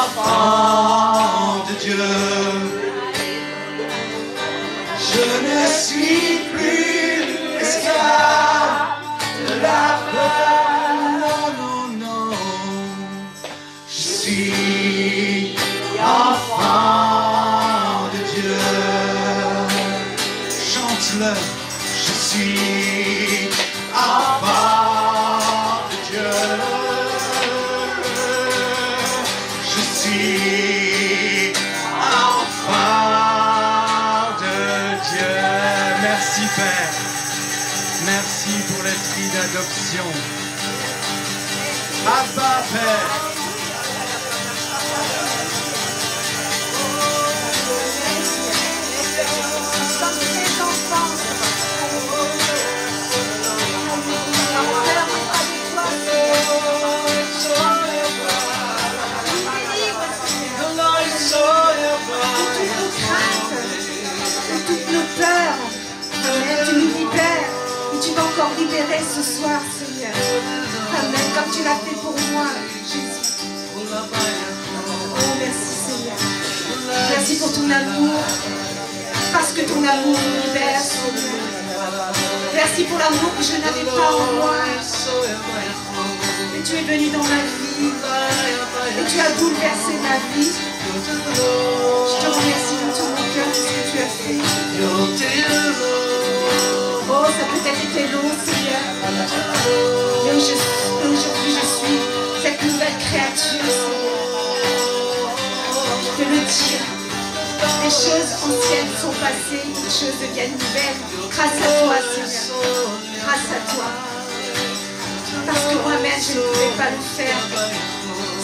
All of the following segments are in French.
Enfant de Dieu, je ne suis plus esclave de la peur, non, non, non. Je suis enfant de Dieu. Chante-le, je suis enfant de Dieu. Je suis enfant de Dieu. Merci Père. Merci pour l'esprit d'adoption. Abba Père. Encore libéré ce soir, Seigneur. Amen. Comme tu l'as fait pour moi, Jésus. Oh, merci, Seigneur. Merci pour ton amour. Parce que ton amour me libère, Seigneur. Merci pour l'amour que je n'avais pas en moi. Et tu es venu dans ma vie. Et tu as bouleversé ma vie. Je te remercie de tout mon cœur de ce que tu as fait. Oh, ça peut être été long, Seigneur. Mais aujourd'hui, je suis cette nouvelle créature, Seigneur. Je peux le dire. Les choses anciennes sont passées, les choses deviennent nouvelles. Grâce à toi, Seigneur. Grâce à toi. Parce que moi-même, je ne pouvais pas le faire.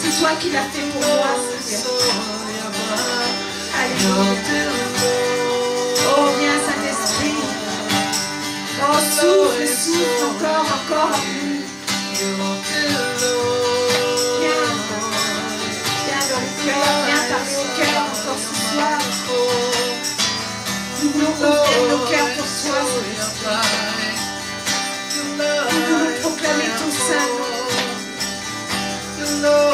C'est toi qui l'as fait pour moi, Seigneur. Alléluia. Oh, viens, Saint-Esprit. Oh, souffle, souffle, encore. Viens dans le cœur, viens parler au cœur encore ce soir. Nous voulons ouvrir nos cœurs pour toi, nous voulons proclamer ton saint nom.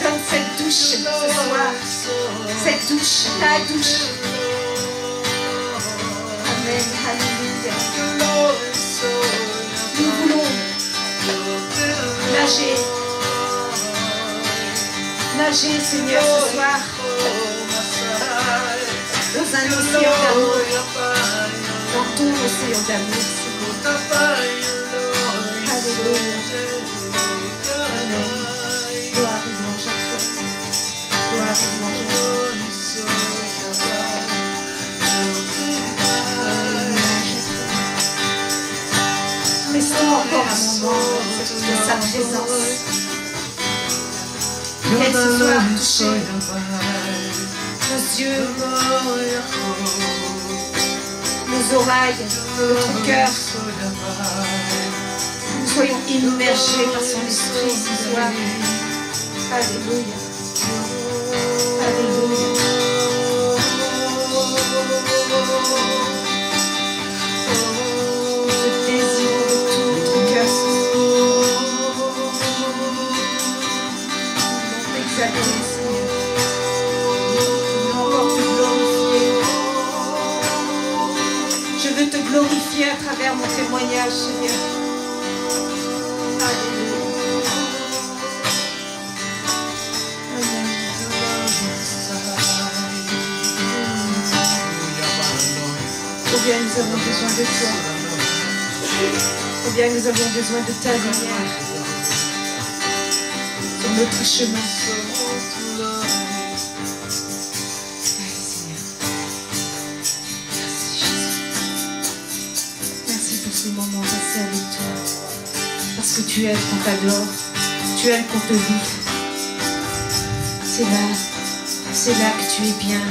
Donne cette douche ce soir, cette douche, ta douche. Alléluia. Nous voulons nager, Seigneur, ce soir, dans un océan d'amour, dans ton océan d'amour, Seigneur. Alléluia. Amen. Gloire et louange à toi. Gloire et louange à toi. Restons encore un moment de sa présence. Viens ce soir toucher nos yeux, nos oreilles, notre cœur. Nous soyons immergés par son esprit ce soir. Alléluia. Alléluia. Je veux te glorifier à travers mon témoignage, Seigneur. Alléluia. Combien nous avons besoin de toi. Combien nous avons besoin de ta lumière sur notre chemin. Moment passé avec toi, parce que tu aimes qu'on t'adore, tu aimes qu'on te vive. C'est là que tu es bien.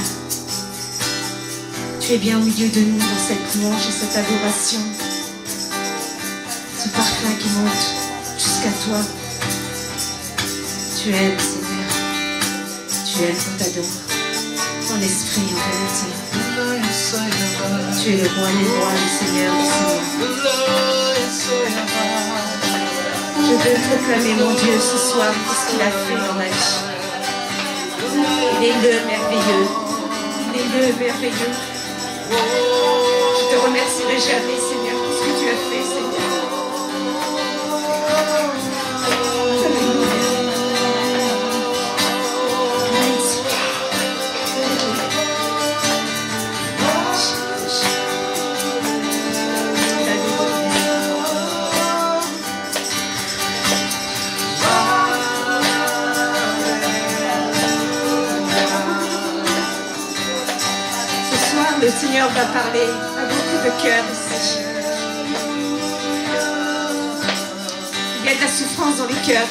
Tu es bien au milieu de nous dans cette louange et cette adoration. Ce parfum qui monte jusqu'à toi. Tu aimes, Seigneur. Tu aimes qu'on t'adore. En esprit, en vérité. Tu es le roi des rois, le Seigneur des seigneurs. Je veux proclamer mon Dieu ce soir pour ce qu'il a fait dans ma vie. Il est le merveilleux. Il est le merveilleux. Je te remercierai jamais, Seigneur, pour ce que tu as fait, Seigneur. Le Seigneur va parler à beaucoup de cœurs ici. Il y a de la souffrance dans les cœurs.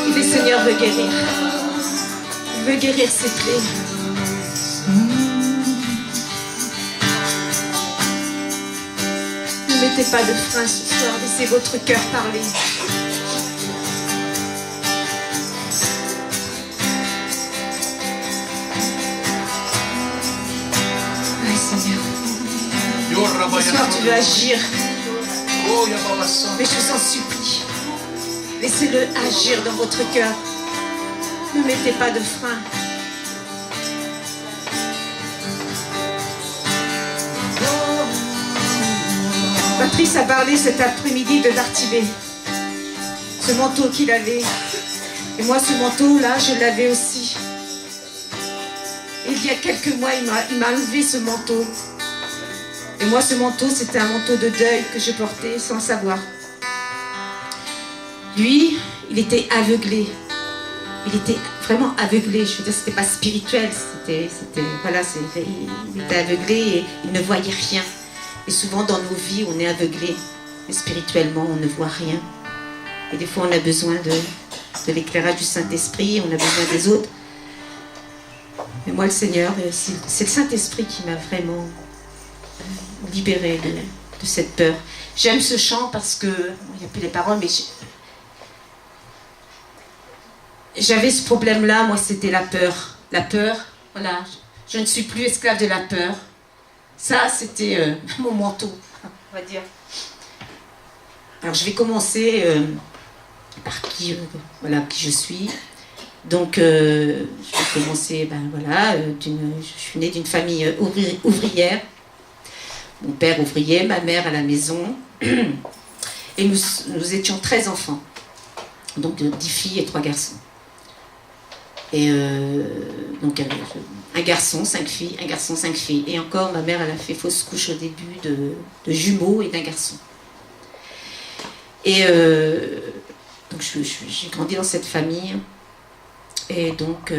Et le Seigneur veut guérir. Il veut guérir ses plaies. Ne mettez pas de frein ce soir. Laissez votre cœur parler. Ce soir, tu veux agir. Mais je vous en supplie. Laissez-le agir dans votre cœur. Ne mettez pas de frein. Patrice a parlé cet après-midi de Bartimée. Ce manteau qu'il avait. Et moi, ce manteau-là, je l'avais aussi. Et il y a quelques mois, il m'a enlevé ce manteau. Et moi, ce manteau, c'était un manteau de deuil que je portais sans savoir. Lui, il était aveuglé. Il était vraiment aveuglé. Je veux dire, c'était pas spirituel. Voilà, il était aveuglé et il ne voyait rien. Et souvent, dans nos vies, on est aveuglé. Mais spirituellement, on ne voit rien. Et des fois, on a besoin de l'éclairage du Saint-Esprit. On a besoin des autres. Mais moi, le Seigneur, c'est le Saint-Esprit qui m'a vraiment libérée de cette peur. J'aime ce chant parce que, il n'y a plus les paroles, mais j'avais ce problème-là, moi, c'était la peur. La peur, voilà, je ne suis plus esclave de la peur. Ça, c'était mon manteau, on va dire. Alors, je vais commencer par qui je suis. Donc, je vais commencer, je suis née d'une famille ouvrière. Mon père ouvrier, ma mère à la maison. Et nous étions 13 enfants. Donc 10 filles et 3 garçons. Et donc un garçon, 5 filles, un garçon, 5 filles. Et encore, ma mère, elle a fait fausse couche au début de jumeaux et d'un garçon. Et donc j'ai grandi dans cette famille. Et donc,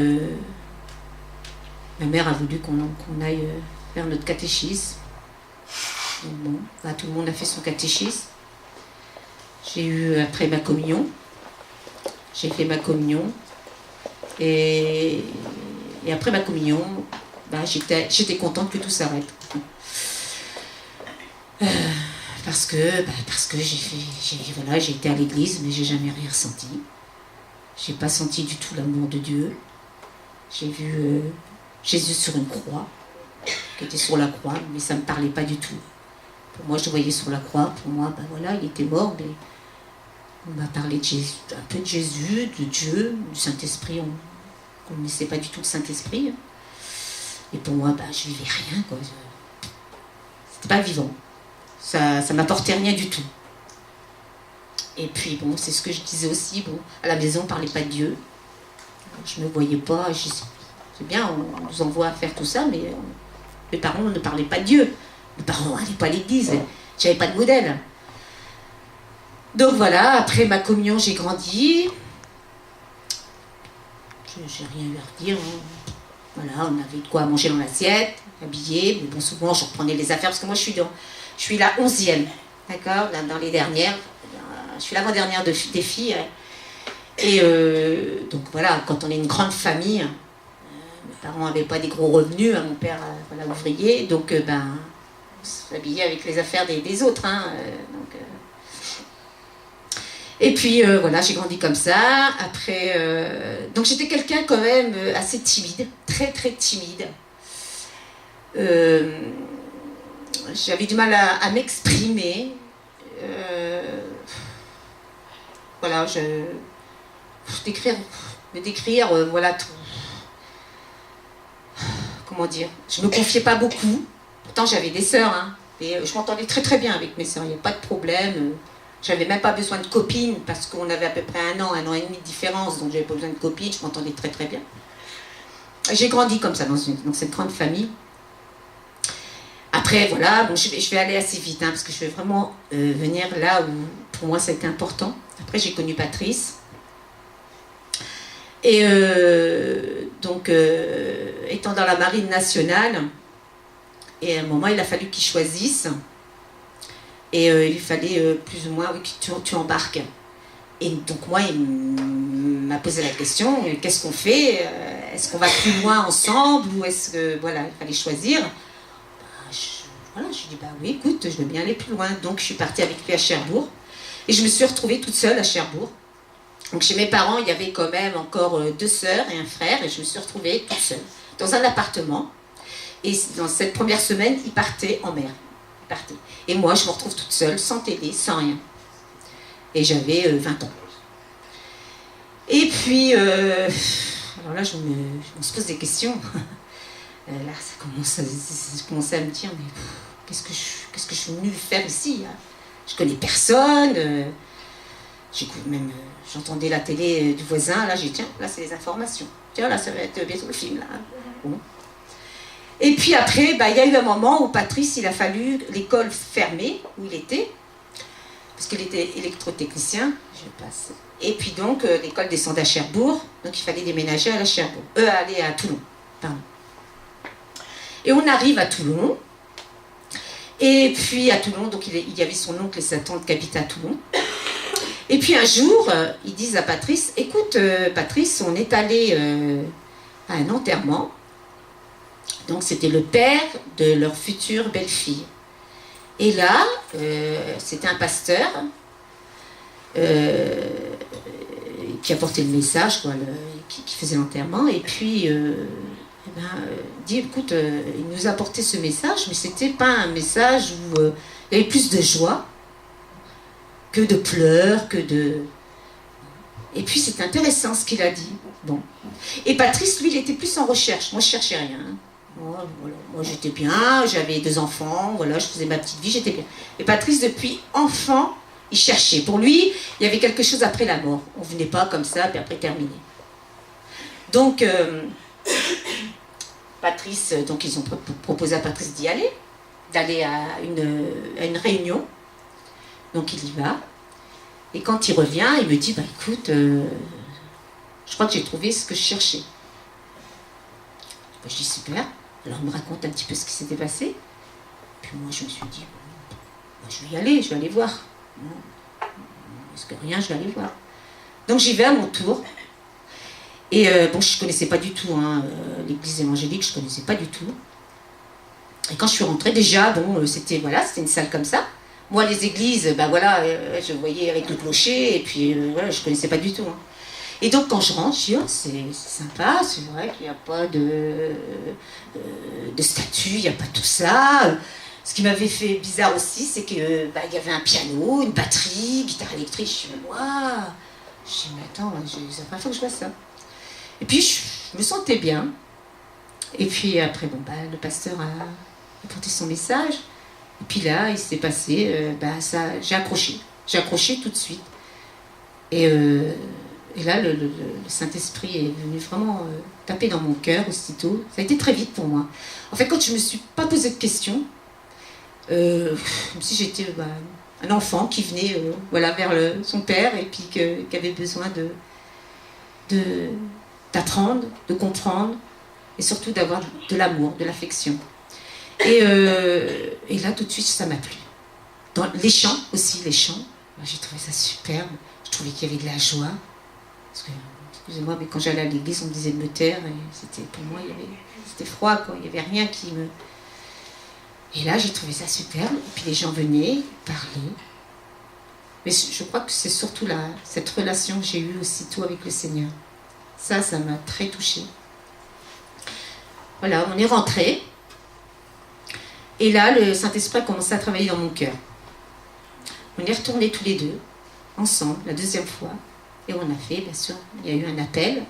ma mère a voulu qu'on aille faire notre catéchisme. Donc bon, là, tout le monde a fait son catéchisme. J'ai eu après ma communion. J'ai fait ma communion. Et après ma communion, j'étais contente que tout s'arrête. Parce que j'ai été à l'église, mais j'ai jamais rien ressenti. J'ai pas senti du tout l'amour de Dieu. J'ai vu Jésus sur une croix, qui était sur la croix, mais ça me parlait pas du tout. Pour moi, je le voyais sur la croix. Pour moi, il était mort, mais on m'a parlé de Jésus, un peu de Jésus, de Dieu, du Saint-Esprit. On ne connaissait pas du tout le Saint-Esprit. Et pour moi, je vivais rien, quoi. C'était pas vivant. Ça m'apportait rien du tout. Et puis, bon, c'est ce que je disais aussi. Bon, à la maison, on ne parlait pas de Dieu. Je ne me voyais pas. C'est bien, on nous envoie faire tout ça, mais mes parents ne parlaient pas de Dieu. Mes parents n'allaient pas à l'église. Je n'avais pas de modèle. Donc voilà, après ma communion, j'ai grandi. Je n'ai rien eu à redire. Voilà, on avait de quoi manger dans l'assiette, habillé. Mais bon, souvent, je reprenais les affaires, parce que moi, je suis la 11e. D'accord, dans les dernières. Je suis l'avant-dernière des filles. Et donc voilà, quand on est une grande famille, mes parents n'avaient pas des gros revenus, mon père ouvrier, donc on s'habillait avec les affaires des autres. Et puis voilà, j'ai grandi comme ça. Après, donc j'étais quelqu'un quand même assez timide, très très timide. j'avais du mal à m'exprimer. Voilà, me décrire, voilà tout. Comment dire, je me confiais pas beaucoup. Pourtant, j'avais des sœurs, hein, et je m'entendais très très bien avec mes sœurs, il n'y a pas de problème. J'avais même pas besoin de copines, parce qu'on avait à peu près un an et demi de différence, donc j'avais pas besoin de copines, je m'entendais très très bien. J'ai grandi comme ça, dans cette grande famille. Après, voilà, bon, je vais aller assez vite, hein, parce que je vais vraiment venir là où, pour moi, ça a été important. Après, j'ai connu Patrice. Et étant dans la marine nationale, et à un moment, il a fallu qu'il choisisse. Et il fallait plus ou moins que tu embarques. Et donc moi, il m'a posé la question, qu'est-ce qu'on fait? Est-ce qu'on va plus loin ensemble? Ou est-ce que, voilà, il fallait choisir. Voilà, je lui ai dit, bah oui, écoute, je veux bien aller plus loin. Donc je suis partie avec lui à Cherbourg. Et je me suis retrouvée toute seule à Cherbourg. Donc chez mes parents, il y avait quand même encore 2 sœurs et un frère. Et je me suis retrouvée toute seule, dans un appartement. Et dans cette première semaine, il partait en mer. Et moi, je me retrouve toute seule, sans télé, sans rien. Et j'avais 20 ans. Et puis, alors là, on se pose des questions. Là, je commençais à me dire, mais qu'est-ce que je suis venue faire ici, hein? Je connais personne. J'entendais la télé du voisin. Là, j'ai dit, tiens, là, c'est les informations. Tiens, là, ça va être bientôt le film. Là. Bon. Et puis après, il y a eu un moment où Patrice, il a fallu l'école fermée, où il était, parce qu'il était électrotechnicien, je passe. Et puis donc, l'école descendait à Cherbourg, donc il fallait déménager à aller à Toulon. Pardon. Et on arrive à Toulon, et puis à Toulon, donc il y avait son oncle et sa tante qui habitaient à Toulon. Et puis un jour, ils disent à Patrice, écoute Patrice, on est allé à un enterrement. Donc c'était le père de leur future belle-fille. Et là, c'était un pasteur qui apportait le message, quoi, qui faisait l'enterrement. Et puis, dit, écoute, il nous a apporté ce message, mais c'était pas un message où il y avait plus de joie que de pleurs, Et puis c'est intéressant ce qu'il a dit. Bon. Et Patrice, lui, il était plus en recherche. Moi, je cherchais rien. Voilà. Moi j'étais bien, j'avais 2 enfants, voilà, je faisais ma petite vie, j'étais bien. Et Patrice, depuis enfant, il cherchait. Pour lui, il y avait quelque chose après la mort. On ne venait pas comme ça, puis après terminé. Donc, Patrice, donc ils ont proposé à Patrice d'y aller, d'aller à une réunion. Donc il y va. Et quand il revient, il me dit, écoute, je crois que j'ai trouvé ce que je cherchais. Je dis, super. Alors il me raconte un petit peu ce qui s'était passé. Puis moi je me suis dit, je vais y aller, je vais aller voir. Parce que rien, je vais aller voir. Donc j'y vais à mon tour. Et je ne connaissais pas du tout l'église évangélique, je ne connaissais pas du tout. Et quand je suis rentrée, déjà, c'était une salle comme ça. Moi, les églises, je voyais avec le clocher, et puis je ne connaissais pas du tout. Hein. Et donc quand je rentre, je dis, c'est sympa, c'est vrai qu'il n'y a pas de statue, il n'y a pas tout ça. Ce qui m'avait fait bizarre aussi, c'est qu'il y avait un piano, une batterie, guitare électrique. Je dis, waouh! Je dis, mais attends, c'est la première fois que je vois ça. Et puis je me sentais bien. Et puis après, le pasteur a apporté son message. Et puis là, il s'est passé, j'ai accroché. J'ai accroché tout de suite. Et là, le Saint-Esprit est venu vraiment taper dans mon cœur aussitôt. Ça a été très vite pour moi. En fait, quand je ne me suis pas posé de questions, comme si j'étais un enfant qui venait vers son père et puis qui avait besoin d'apprendre, de comprendre et surtout d'avoir de l'amour, de l'affection. Et là, tout de suite, ça m'a plu. Dans les chants aussi, j'ai trouvé ça superbe. Je trouvais qu'il y avait de la joie. Parce que, excusez-moi, mais quand j'allais à l'église, on me disait de me taire, et pour moi, c'était froid, quoi. Il n'y avait rien qui me... Et là, j'ai trouvé ça superbe, et puis les gens venaient parler. Mais je crois que c'est surtout cette relation que j'ai eue aussitôt avec le Seigneur. Ça m'a très touchée. Voilà, on est rentré. Et là, le Saint-Esprit a commencé à travailler dans mon cœur. On est retournés tous les deux, ensemble, la deuxième fois. Et on a fait, bien sûr, il y a eu un appel.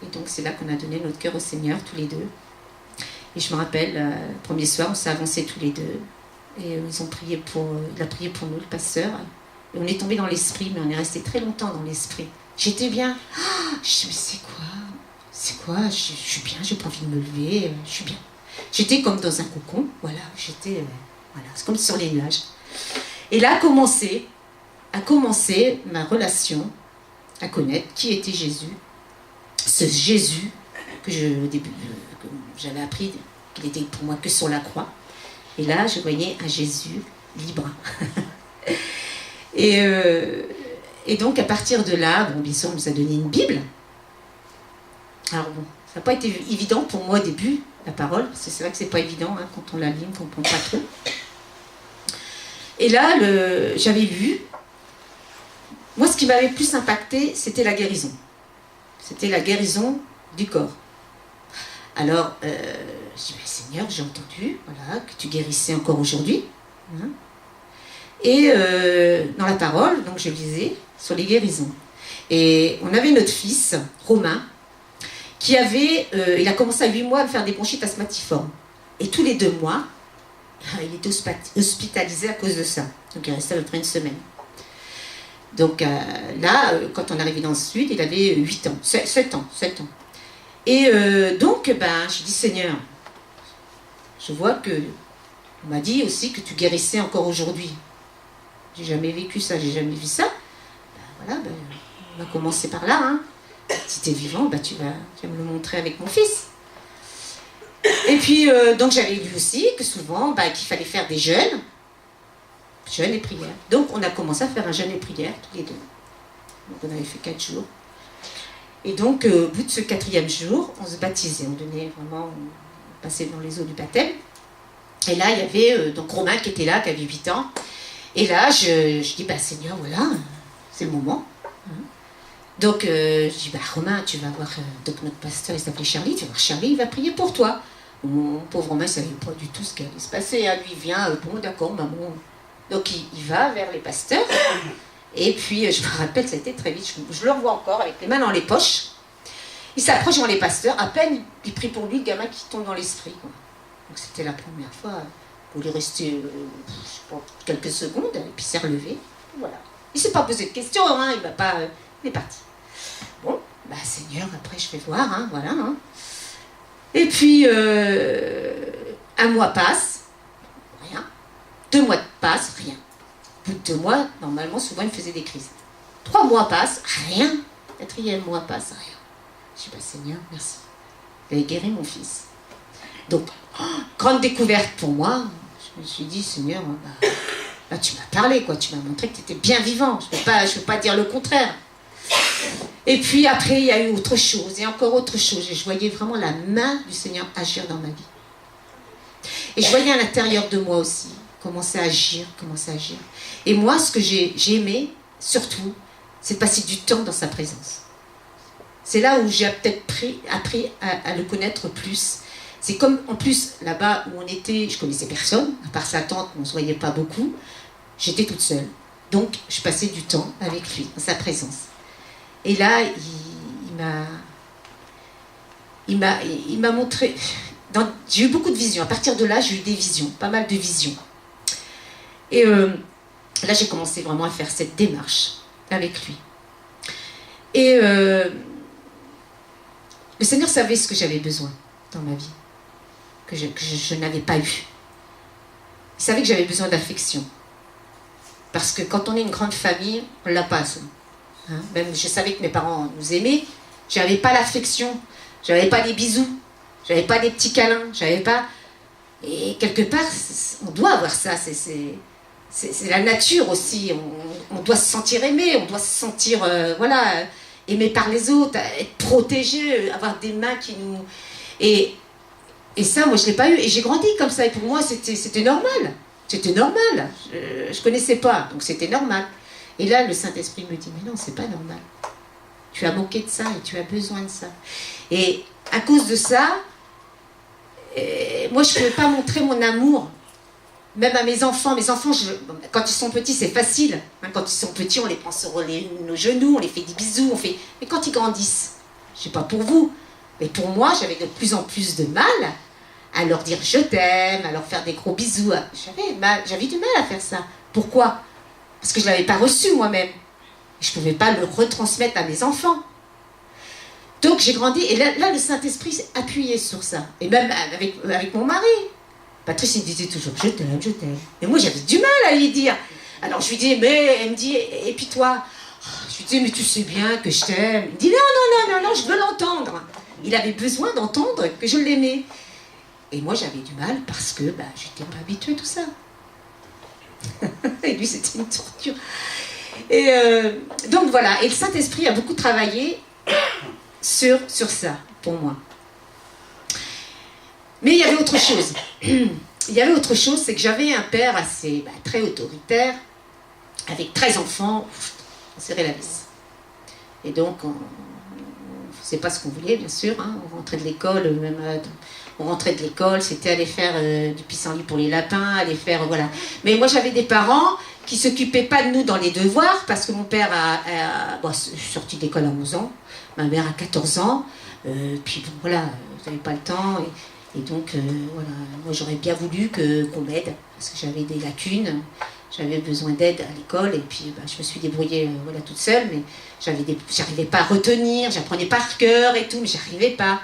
Et donc, c'est là qu'on a donné notre cœur au Seigneur, tous les deux. Et je me rappelle, le premier soir, on s'est avancés tous les deux. Et il a prié pour nous, le pasteur. Et on est tombé dans l'esprit, mais on est resté très longtemps dans l'esprit. J'étais bien. Je me suis dit, mais c'est quoi? C'est quoi? Je suis bien, j'ai pas envie de me lever, je suis bien. J'étais comme dans un cocon, voilà, j'étais, voilà, c'est comme sur les nuages. Et là a commencé ma relation à connaître qui était Jésus. Ce Jésus que au début, que j'avais appris qu'il était pour moi que sur la croix. Et là, je voyais un Jésus libre. Et donc, à partir de là, bon, bien sûr, on nous a donné une Bible. Alors bon, ça n'a pas été évident pour moi au début, la parole, parce que c'est vrai que c'est pas évident hein, quand on la lit, on ne comprend pas trop. Et là, j'avais lu. Moi, ce qui m'avait plus impacté, c'était la guérison. C'était la guérison du corps. Alors, je dis, Seigneur, j'ai entendu voilà, que tu guérissais encore aujourd'hui. Hein. Et dans la parole, donc je lisais sur les guérisons. Et on avait notre fils, Romain, qui avait, il a commencé à 8 mois à faire des bronchites asthmatiformes. Et tous les 2 mois, il était hospitalisé à cause de ça. Donc il restait à peu près une semaine. Donc là, quand on est arrivé dans le sud, il avait 8 ans, 7 ans. Et donc, je dis, Seigneur, je vois que, on m'a dit aussi que tu guérissais encore aujourd'hui. J'ai jamais vécu ça, j'ai jamais vu ça. Voilà, on va commencer par là. Hein. Si tu es vivant, tu vas me le montrer avec mon fils. Et puis, donc j'avais lu aussi que souvent, qu'il fallait faire des jeûnes et prières. Donc, on a commencé à faire un jeûne et prière tous les deux. Donc, on avait fait 4 jours. Et donc, au bout de ce 4e jour, on se baptisait. On passait dans les eaux du baptême. Et là, il y avait donc Romain qui était là, qui avait 8 ans. Et là, je dis, Seigneur, voilà, c'est le moment. Donc, je dis, Romain, tu vas voir, donc notre pasteur, il s'appelait Charlie, tu vas voir Charlie, il va prier pour toi. Mon pauvre Romain, il ne savait pas du tout ce qui allait se passer. Hein. Lui, il vient, bon, d'accord, maman. Donc, il va vers les pasteurs. Et puis, je me rappelle, ça a été très vite, je le revois encore, avec les mains dans les poches. Il s'approche devant les pasteurs, à peine, il prie pour lui, le gamin qui tombe dans l'esprit. Quoi. Donc, c'était la première fois. Il est resté, je sais pas, quelques secondes, et puis il s'est relevé. Voilà. Il ne s'est pas posé de questions, hein, il est parti. Bon, Seigneur, après je vais voir, hein, voilà. Hein. Et puis, 1 mois passe, rien. 2 mois passent, rien. Au bout de 2 mois, normalement, souvent, il me faisait des crises. 3 mois passent, rien. 4e mois passe, rien. Je dis, Seigneur, merci. Vous avez guéri mon fils. Donc, grande découverte pour moi. Je me suis dit, Seigneur, là, tu m'as parlé, quoi. Tu m'as montré que tu étais bien vivant. Je ne peux pas dire le contraire. Et puis après, il y a eu autre chose, et encore autre chose. Et je voyais vraiment la main du Seigneur agir dans ma vie. Et je voyais à l'intérieur de moi aussi, commencer à agir. Et moi, ce que j'ai aimé, surtout, c'est de passer du temps dans sa présence. C'est là où j'ai peut-être appris à le connaître plus. C'est comme, en plus, là-bas où on était, je connaissais personne, à part sa tante, on ne se voyait pas beaucoup. J'étais toute seule. Donc, je passais du temps avec lui, dans sa présence. Et là, il m'a montré... j'ai eu beaucoup de visions. À partir de là, j'ai eu des visions, pas mal de visions. Et là, j'ai commencé vraiment à faire cette démarche avec lui. Et le Seigneur savait ce que j'avais besoin dans ma vie, que je n'avais pas eu. Il savait que j'avais besoin d'affection. Parce que quand on est une grande famille, on ne l'a pas, ça. Hein? Même je savais que mes parents nous aimaient, je n'avais pas l'affection, je n'avais pas les bisous, je n'avais pas des petits câlins, j'avais pas... Et quelque part, on doit avoir ça, c'est la nature aussi, on doit se sentir aimé, on doit se sentir, aimé par les autres, être protégé, avoir des mains qui nous... Et ça, moi, je ne l'ai pas eu, et j'ai grandi comme ça, et pour moi, c'était normal. C'était normal, je ne connaissais pas, donc c'était normal. Et là, le Saint-Esprit me dit, mais non, c'est pas normal. Tu as manqué de ça et tu as besoin de ça. Et à cause de ça, moi, je ne pouvais pas montrer mon amour Même à mes enfants, quand ils sont petits, c'est facile. Hein, quand ils sont petits, on les prend sur nos genoux, on les fait des bisous, mais quand ils grandissent, je sais pas pour vous, mais pour moi, j'avais de plus en plus de mal à leur dire je t'aime, à leur faire des gros bisous. J'avais du mal à faire ça. Pourquoi? Parce que je ne l'avais pas reçu moi-même. Je ne pouvais pas le retransmettre à mes enfants. Donc j'ai grandi, et là le Saint-Esprit s'est appuyé sur ça. Et même avec mon mari. Patrice, il me disait toujours je t'aime, je t'aime. Et moi j'avais du mal à lui dire. Alors je lui dis, mais elle me dit, et puis toi? Je lui dis, mais tu sais bien que je t'aime. Il me dit, non, je veux l'entendre. Il avait besoin d'entendre que je l'aimais. Et moi j'avais du mal parce que je n'étais pas habituée à tout ça. Et lui c'était une torture. Et donc voilà, et le Saint-Esprit a beaucoup travaillé sur ça pour moi. Mais il y avait autre chose. Il y avait autre chose, c'est que j'avais un père assez très autoritaire, avec 13 enfants, on serrait la vis. Et donc on ne faisait pas ce qu'on voulait, bien sûr, hein. On rentrait de l'école, c'était aller faire du pissenlit pour les lapins, aller faire, voilà. Mais moi j'avais des parents qui ne s'occupaient pas de nous dans les devoirs, parce que mon père sorti d'école à 11 ans, ma mère à 14 ans, puis bon, voilà, j'avais pas le temps, et donc voilà, moi j'aurais bien voulu qu'on m'aide, parce que j'avais des lacunes, j'avais besoin d'aide à l'école, et puis je me suis débrouillée toute seule, mais j'arrivais pas à retenir, j'apprenais par cœur et tout, mais j'arrivais pas.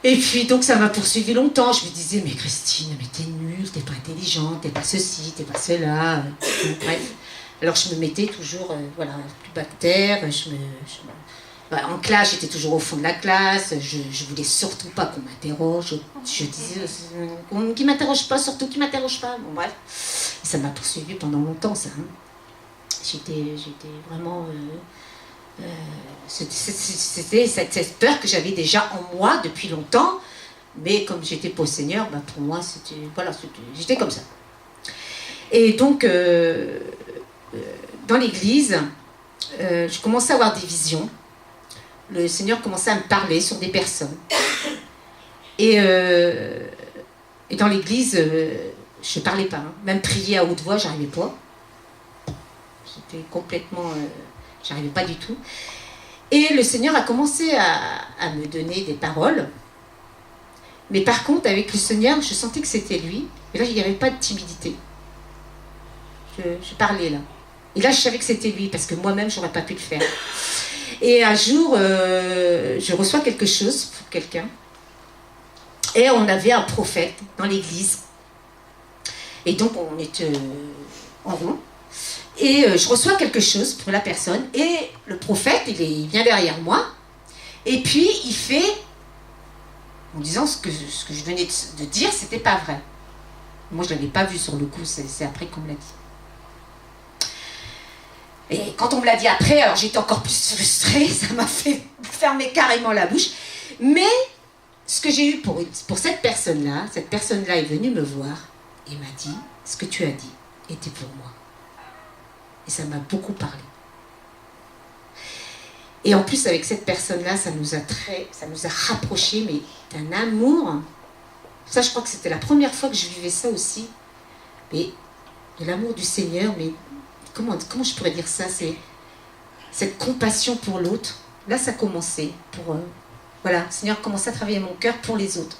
Et puis donc ça m'a poursuivi longtemps. Je me disais, mais Christine, mais t'es nulle, t'es pas intelligente, t'es pas ceci, t'es pas cela. Bref. Alors je me mettais toujours, plus bactère. En classe, j'étais toujours au fond de la classe. Je voulais surtout pas qu'on m'interroge. Je disais, qui m'interroge pas, surtout qui m'interroge pas. Bon bref. Et ça m'a poursuivi pendant longtemps, ça. Hein. J'étais vraiment... c'était cette peur que j'avais déjà en moi depuis longtemps, mais comme j'étais pas au Seigneur, pour moi j'étais comme ça. Et donc dans l'église, je commençais à avoir des visions. Le Seigneur commençait à me parler sur des personnes. Et dans l'église, je parlais pas, hein. Même prier à haute voix, j'arrivais pas. J'étais complètement... j'arrivais pas du tout. Et le Seigneur a commencé à me donner des paroles. Mais par contre, avec le Seigneur, je sentais que c'était lui. Et là, il n'y avait pas de timidité. Je parlais là. Et là, je savais que c'était lui, parce que moi-même, je n'aurais pas pu le faire. Et un jour, je reçois quelque chose pour quelqu'un. Et on avait un prophète dans l'église. Et donc, on était en rond. Et je reçois quelque chose pour la personne, et le prophète, il vient derrière moi, et puis il fait, en disant ce que je venais de dire, c'était pas vrai. Moi, je l'avais pas vu sur le coup, c'est après qu'on me l'a dit. Et quand on me l'a dit après, alors j'étais encore plus frustrée, ça m'a fait fermer carrément la bouche. Mais ce que j'ai eu pour cette personne-là est venue me voir et m'a dit, ce que tu as dit était pour moi. Et ça m'a beaucoup parlé. Et en plus, avec cette personne-là, ça nous a rapprochés, mais d'un amour. Ça, je crois que c'était la première fois que je vivais ça aussi. Mais de l'amour du Seigneur, mais comment je pourrais dire ça? C'est cette compassion pour l'autre. Là, ça commençait. Le Seigneur commençait à travailler mon cœur pour les autres.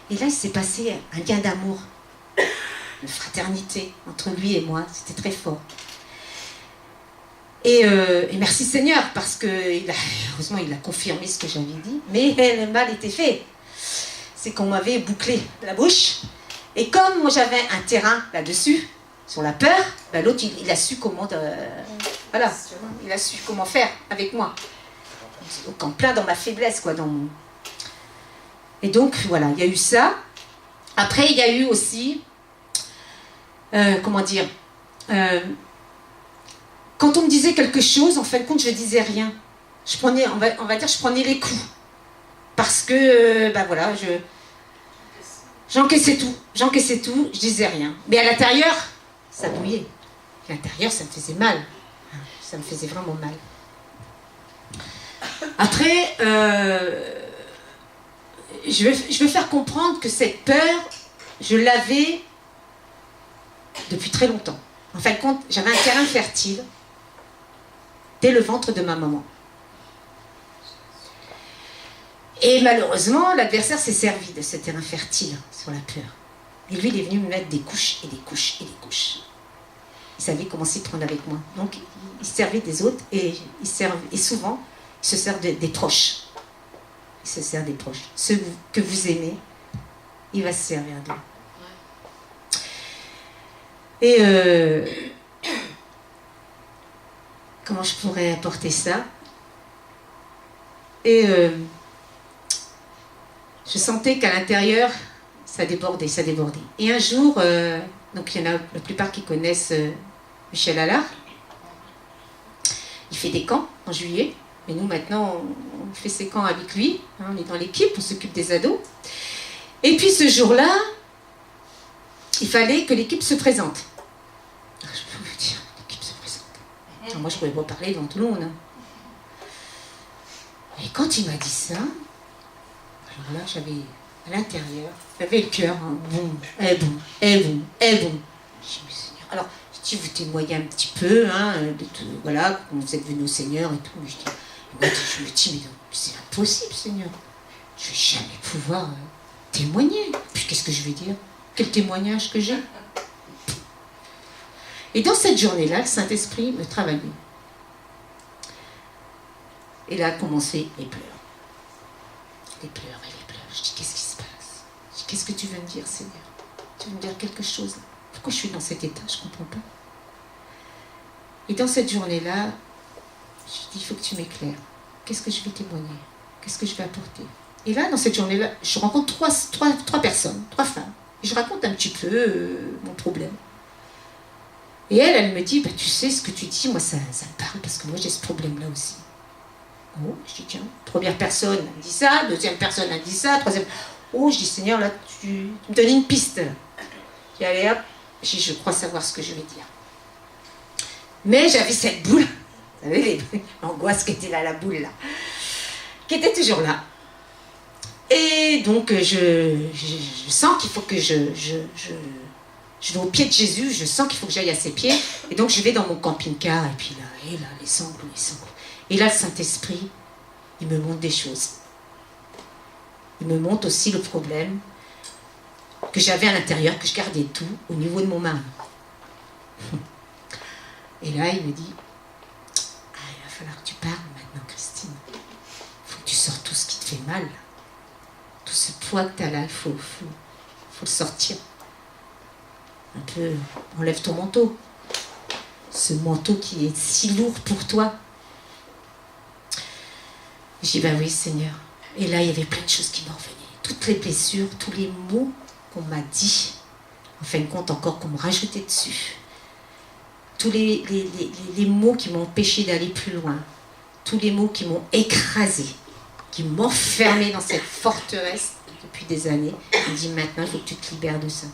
Et là, il s'est passé un lien d'amour, de fraternité entre lui et moi. C'était très fort. Et merci Seigneur, parce que heureusement il a confirmé ce que j'avais dit, mais le mal était fait. C'est qu'on m'avait bouclé la bouche, et comme moi j'avais un terrain là-dessus, sur la peur, l'autre il a su comment il a su comment faire avec moi. Donc en plein dans ma faiblesse, Et donc voilà, il y a eu ça. Après il y a eu aussi, quand on me disait quelque chose, en fin de compte, je ne disais rien. Je prenais les coups. Parce que, j'encaissais tout, je disais rien. Mais à l'intérieur, ça bouillait. À l'intérieur, ça me faisait mal. Ça me faisait vraiment mal. Après, je veux faire comprendre que cette peur, je l'avais depuis très longtemps. En fin de compte, j'avais un terrain fertile dès le ventre de ma maman. Et malheureusement, l'adversaire s'est servi de ce terrain fertile sur la peur. Et lui, il est venu me mettre des couches et des couches et des couches. Il savait comment s'y prendre avec moi. Donc, il servait des autres et souvent, il se sert des proches. Il se sert des proches. Ceux que vous aimez, il va se servir d'eux. Et comment je pourrais apporter ça? Et je sentais qu'à l'intérieur, ça débordait. Et un jour, donc il y en a la plupart qui connaissent Michel Allard. Il fait des camps en juillet. Et nous, maintenant, on fait ces camps avec lui. Hein, on est dans l'équipe, on s'occupe des ados. Et puis ce jour-là, il fallait que l'équipe se présente. Alors, je peux vous dire, l'équipe se présente. Alors, moi, je ne pouvais pas parler devant tout le monde. Hein. Et quand il m'a dit ça, alors là, j'avais à l'intérieur, j'avais le cœur, hein, boum, boum. Je dis, mais Seigneur. Alors, je dis, vous témoignez un petit peu, hein, de tout, voilà, quand vous êtes venu au Seigneur et tout. Je me dis, mais c'est impossible, Seigneur. Je ne vais jamais pouvoir témoigner. Puis qu'est-ce que je vais dire? Quel témoignage que j'ai? Et dans cette journée-là, le Saint-Esprit me travaillait. Et là a commencé les pleurs. Les pleurs et les pleurs. Je dis, qu'est-ce qui se passe? Je dis, qu'est-ce que tu veux me dire, Seigneur? Tu veux me dire quelque chose? Pourquoi je suis dans cet état? Je ne comprends pas. Et dans cette journée-là, je dis, il faut que tu m'éclaires. Qu'est-ce que je vais témoigner? Qu'est-ce que je vais apporter? Et là, dans cette journée-là, je rencontre trois personnes, 3 femmes. Et je raconte un petit peu mon problème. Et elle me dit, bah, tu sais, ce que tu dis, moi, ça me parle, parce que moi, j'ai ce problème-là aussi. Oh, je dis, tiens, première personne elle dit ça, deuxième personne elle dit ça, troisième... Oh, je dis, Seigneur, là, tu me donnes une piste. Et allez, hop, je crois savoir ce que je vais dire. Mais j'avais cette boule, vous savez, l'angoisse qui était là, la boule là, qui était toujours là. Et donc, je sens qu'il faut que je vais au pied de Jésus, je sens qu'il faut que j'aille à ses pieds. Et donc, je vais dans mon camping-car, et puis là, les sanglots. Et là, le Saint-Esprit, il me montre des choses. Il me montre aussi le problème que j'avais à l'intérieur, que je gardais tout au niveau de mon mari. Et là, il me dit, il va falloir que tu parles maintenant, Christine. Il faut que tu sortes tout ce qui te fait mal. Tout ce poids que tu as là, il faut le sortir. Un peu, enlève ton manteau. Ce manteau qui est si lourd pour toi. J'ai dit, oui, Seigneur. Et là, il y avait plein de choses qui m'en revenaient. Toutes les blessures, tous les mots qu'on m'a dit. En fin de compte, encore qu'on me rajoutait dessus. Tous les mots qui m'ont empêché d'aller plus loin. Tous les mots qui m'ont écrasé. Qui m'ont enfermé dans cette forteresse depuis des années. Il dit, maintenant, il faut que tu te libères de ça.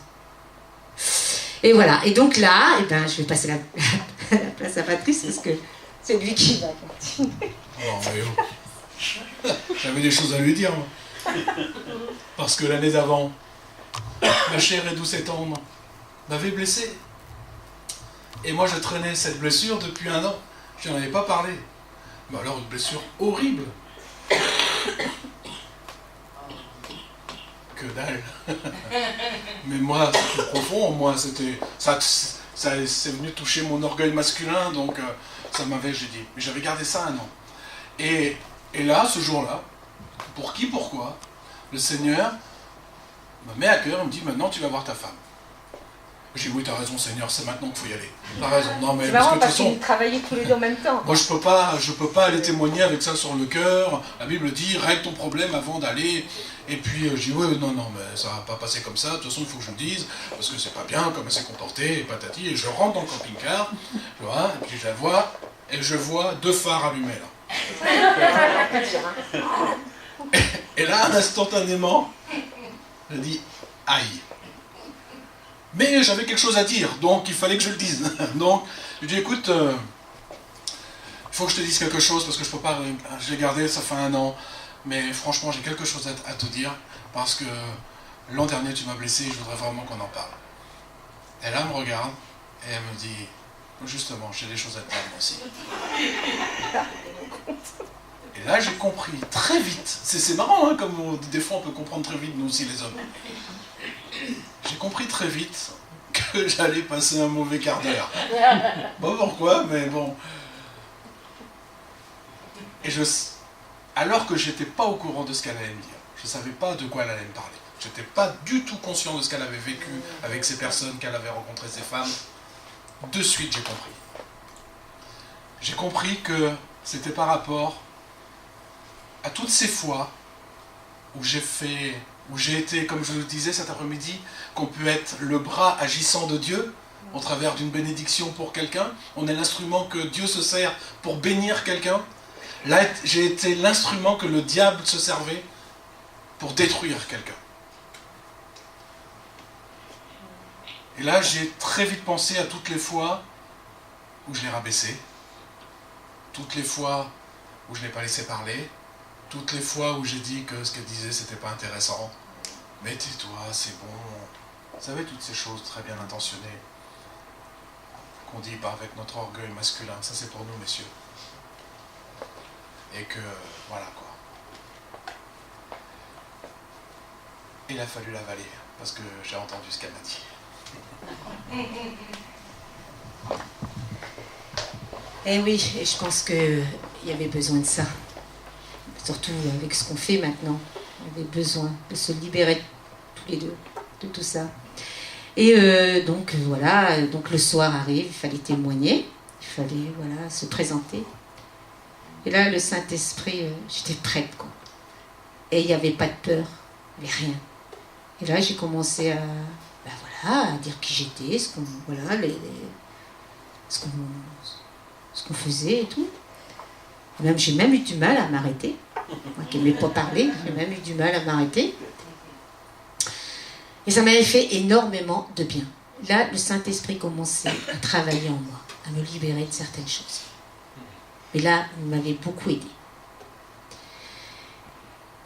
Et voilà. Et donc là, je vais passer la place à Patrice parce que c'est lui qui va continuer. J'avais des choses à lui dire, moi. Parce que l'année d'avant, ma chère et douce et tendre m'avait blessé. Et moi, je traînais cette blessure depuis 1 an. Je n'en avais pas parlé. Mais alors, une blessure horrible. Que dalle. Mais moi, c'était profond. Moi, c'était... Ça c'est venu toucher mon orgueil masculin. Donc, ça m'avait... J'ai dit... Mais j'avais gardé ça 1 an. Et là, ce jour-là, pourquoi, le Seigneur me met à cœur et me dit, maintenant tu vas voir ta femme. J'ai dit, oui, t'as raison, Seigneur, c'est maintenant qu'il faut y aller. T'as raison. Non, mais c'est parce marrant que de toute parce façon, qu'ils travaillaient tous les deux en même temps. moi, je peux pas aller témoigner avec ça sur le cœur. La Bible dit, règle ton problème avant d'aller. Et puis, je dis, oui, non, mais ça va pas passer comme ça. De toute façon, il faut que je le dise, parce que c'est pas bien, comme elle s'est comportée, et patati. Et je rentre dans le camping-car, tu vois, et puis je la vois, et je vois 2 phares allumés, là. Et là, instantanément, je dis aïe. Mais j'avais quelque chose à dire, donc il fallait que je le dise. Donc, je dis écoute, il faut que je te dise quelque chose parce que je peux pas. Je l'ai gardé, ça fait 1 an, mais franchement, j'ai quelque chose à te dire parce que l'an dernier, tu m'as blessé et je voudrais vraiment qu'on en parle. Et là, elle me regarde Et elle me dit, justement, j'ai des choses à te dire moi aussi. Et là, j'ai compris très vite. C'est marrant, hein, comme des fois on peut comprendre très vite, nous aussi les hommes. J'ai compris très vite que j'allais passer un mauvais quart d'heure. Pas pourquoi, mais bon. Et alors que j'étais pas au courant de ce qu'elle allait me dire, je savais pas de quoi elle allait me parler. J'étais pas du tout conscient de ce qu'elle avait vécu avec ces personnes, qu'elle avait rencontré ces femmes. De suite, j'ai compris. J'ai compris que c'était par rapport à toutes ces fois où j'ai été, comme je le disais cet après-midi, qu'on peut être le bras agissant de Dieu au travers d'une bénédiction pour quelqu'un. On est l'instrument que Dieu se sert pour bénir quelqu'un. Là, j'ai été l'instrument que le diable se servait pour détruire quelqu'un. Et là, j'ai très vite pensé à toutes les fois où je l'ai rabaissé, toutes les fois où je ne l'ai pas laissé parler, toutes les fois où j'ai dit que ce qu'elle disait, c'était pas intéressant. Mais tais-toi, c'est bon. Vous savez, toutes ces choses très bien intentionnées qu'on dit avec notre orgueil masculin. Ça, c'est pour nous, messieurs. Et que, voilà quoi. Il a fallu l'avaler, parce que j'ai entendu ce qu'elle m'a dit. Eh oui, et je pense qu'il y avait besoin de ça. Surtout avec ce qu'on fait maintenant. On avait besoin de se libérer tous les deux de tout ça. Et donc voilà, donc le soir arrive, il fallait témoigner, il fallait voilà, se présenter. Et là, le Saint-Esprit, j'étais prête, quoi. Et il n'y avait pas de peur, mais rien. Et là, j'ai commencé à, à dire qui j'étais, ce qu'on faisait et tout. Et même, j'ai même eu du mal à m'arrêter. Moi qui n'aimais pas parler, j'ai même eu du mal à m'arrêter. Et ça m'avait fait énormément de bien. Là, le Saint-Esprit commençait à travailler en moi, à me libérer de certaines choses. Et là, il m'avait beaucoup aidé.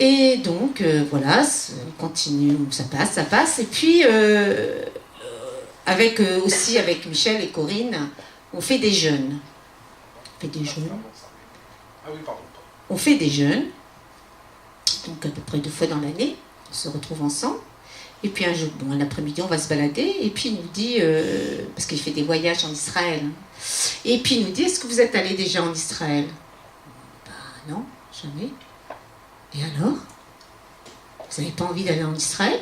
Et donc, voilà, on continue, ça passe. Et puis, aussi avec Michel et Corinne, on fait des jeûnes. On fait des jeûnes, donc à peu près 2 fois dans l'année, on se retrouve ensemble. Et puis un jour, un après-midi, on va se balader, et puis il nous dit, parce qu'il fait des voyages en Israël, et puis il nous dit, est-ce que vous êtes allé déjà en Israël? Non, jamais. Et alors? Vous n'avez pas envie d'aller en Israël?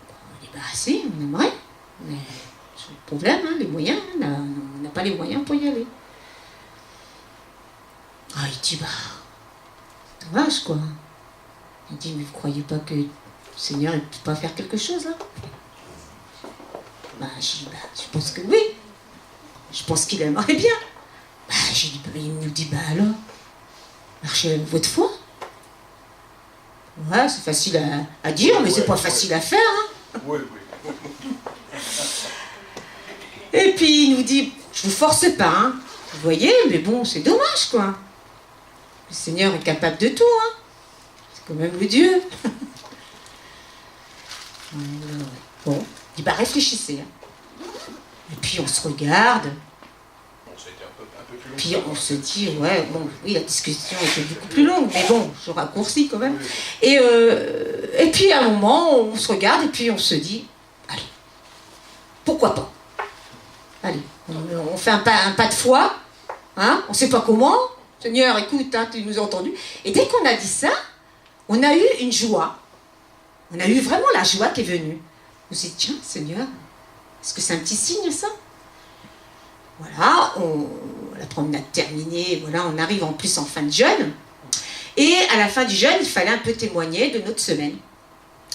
On dit, si, on aimerait, mais c'est le problème, hein, les moyens, on n'a pas les moyens pour y aller. Ah, il dit, c'est dommage, quoi. Il dit, mais vous croyez pas que le Seigneur ne peut pas faire quelque chose, là? Je dis, je pense que oui. Je pense qu'il aimerait bien. J'ai dit, il nous dit, alors, marchez avec votre foi. Ouais, c'est facile à dire, mais c'est pas facile à faire, hein. Oui. Et puis il nous dit, je vous force pas, hein. Vous voyez, mais bon, c'est dommage, quoi. Le Seigneur est capable de tout, hein. C'est quand même le Dieu. Bon, il dit, réfléchissez. Hein. Et puis on se regarde. Puis on se dit, oui, la discussion était beaucoup plus longue, mais bon, je raccourcis quand même. Et puis à un moment, on se regarde et puis on se dit, allez, pourquoi pas? Allez, on fait un pas de foi, hein, on ne sait pas comment. Seigneur, écoute, hein, tu nous as entendus. Et dès qu'on a dit ça, on a eu une joie. On a eu vraiment la joie qui est venue. On s'est dit, tiens, Seigneur, est-ce que c'est un petit signe, ça? Voilà, la promenade terminée, voilà, on arrive en plus en fin de jeûne. Et à la fin du jeûne, il fallait un peu témoigner de notre semaine.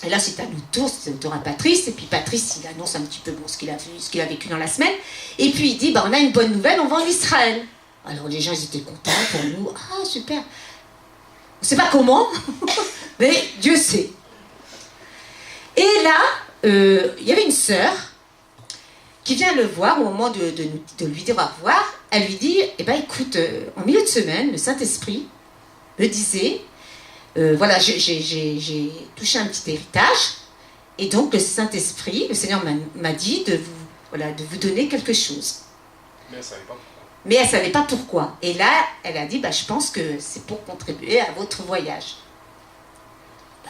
Et là, c'est à notre tour, c'est au tour à Patrice. Et puis Patrice, il annonce un petit peu ce qu'il a vécu dans la semaine. Et puis il dit, on a une bonne nouvelle, on va en Israël. Alors les gens, ils étaient contents pour nous. Ah, super. On ne sait pas comment, mais Dieu sait. Et là, il y avait une sœur qui vient le voir au moment de lui dire au revoir. Elle lui dit, écoute, en milieu de semaine, le Saint-Esprit me disait, voilà, j'ai touché un petit héritage, et donc le Saint-Esprit, le Seigneur m'a dit de voilà, de vous donner quelque chose. Mais elle ne savait pas pourquoi. Mais elle ne savait pas pourquoi. Et là, elle a dit, je pense que c'est pour contribuer à votre voyage.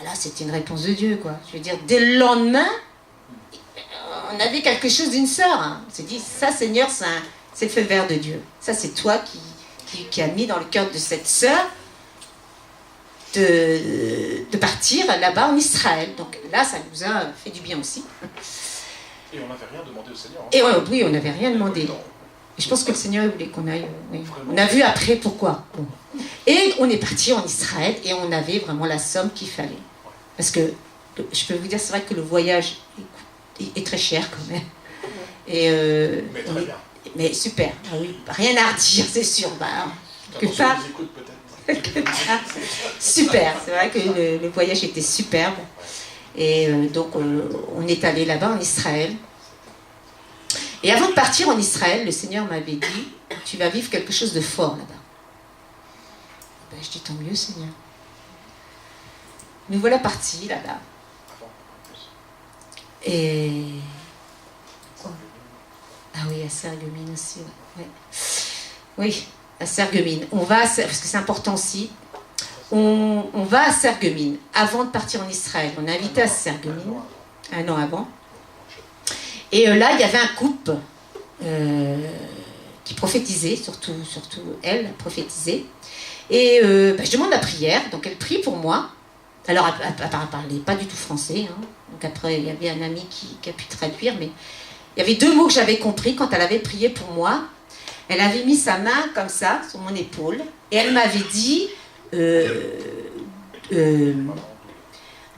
Là, c'était une réponse de Dieu, quoi. Je veux dire, dès le lendemain, on avait quelque chose d'une sœur. Hein. On s'est dit, ça, Seigneur, c'est le feu vert de Dieu. Ça, c'est toi qui as mis dans le cœur de cette sœur de partir là-bas en Israël. Donc là, ça nous a fait du bien aussi. Et on n'avait rien demandé au Seigneur. Hein. Et oui, on n'avait rien demandé. Et je pense que le Seigneur voulait qu'on aille. Oui. On a vu après pourquoi. Bon. Et on est parti en Israël et on avait vraiment la somme qu'il fallait. Parce que je peux vous dire, c'est vrai que le voyage est très cher quand même. Et mais très bien. Mais super. Ah oui, rien à redire, c'est sûr. Que ça. Super. C'est vrai que le voyage était superbe. Et donc on est allé là-bas en Israël. Et avant de partir en Israël, le Seigneur m'avait dit, tu vas vivre quelque chose de fort là-bas. Je dis, tant mieux, Seigneur. Nous voilà partis là-bas. Et... Ah oui, à Sarreguemines aussi. Ouais. Oui, à Sarreguemines. On va, parce que c'est important aussi, on va à Sarreguemines avant de partir en Israël. On est invité à Sarreguemines, un an avant. Et là, il y avait un couple qui prophétisait, surtout elle prophétisait. Et je demande la prière, donc elle prie pour moi. Alors, elle ne parlait pas du tout français. Hein. Donc après, il y avait un ami qui a pu traduire, mais il y avait 2 mots que j'avais compris quand elle avait prié pour moi. Elle avait mis sa main comme ça, sur mon épaule, et elle m'avait dit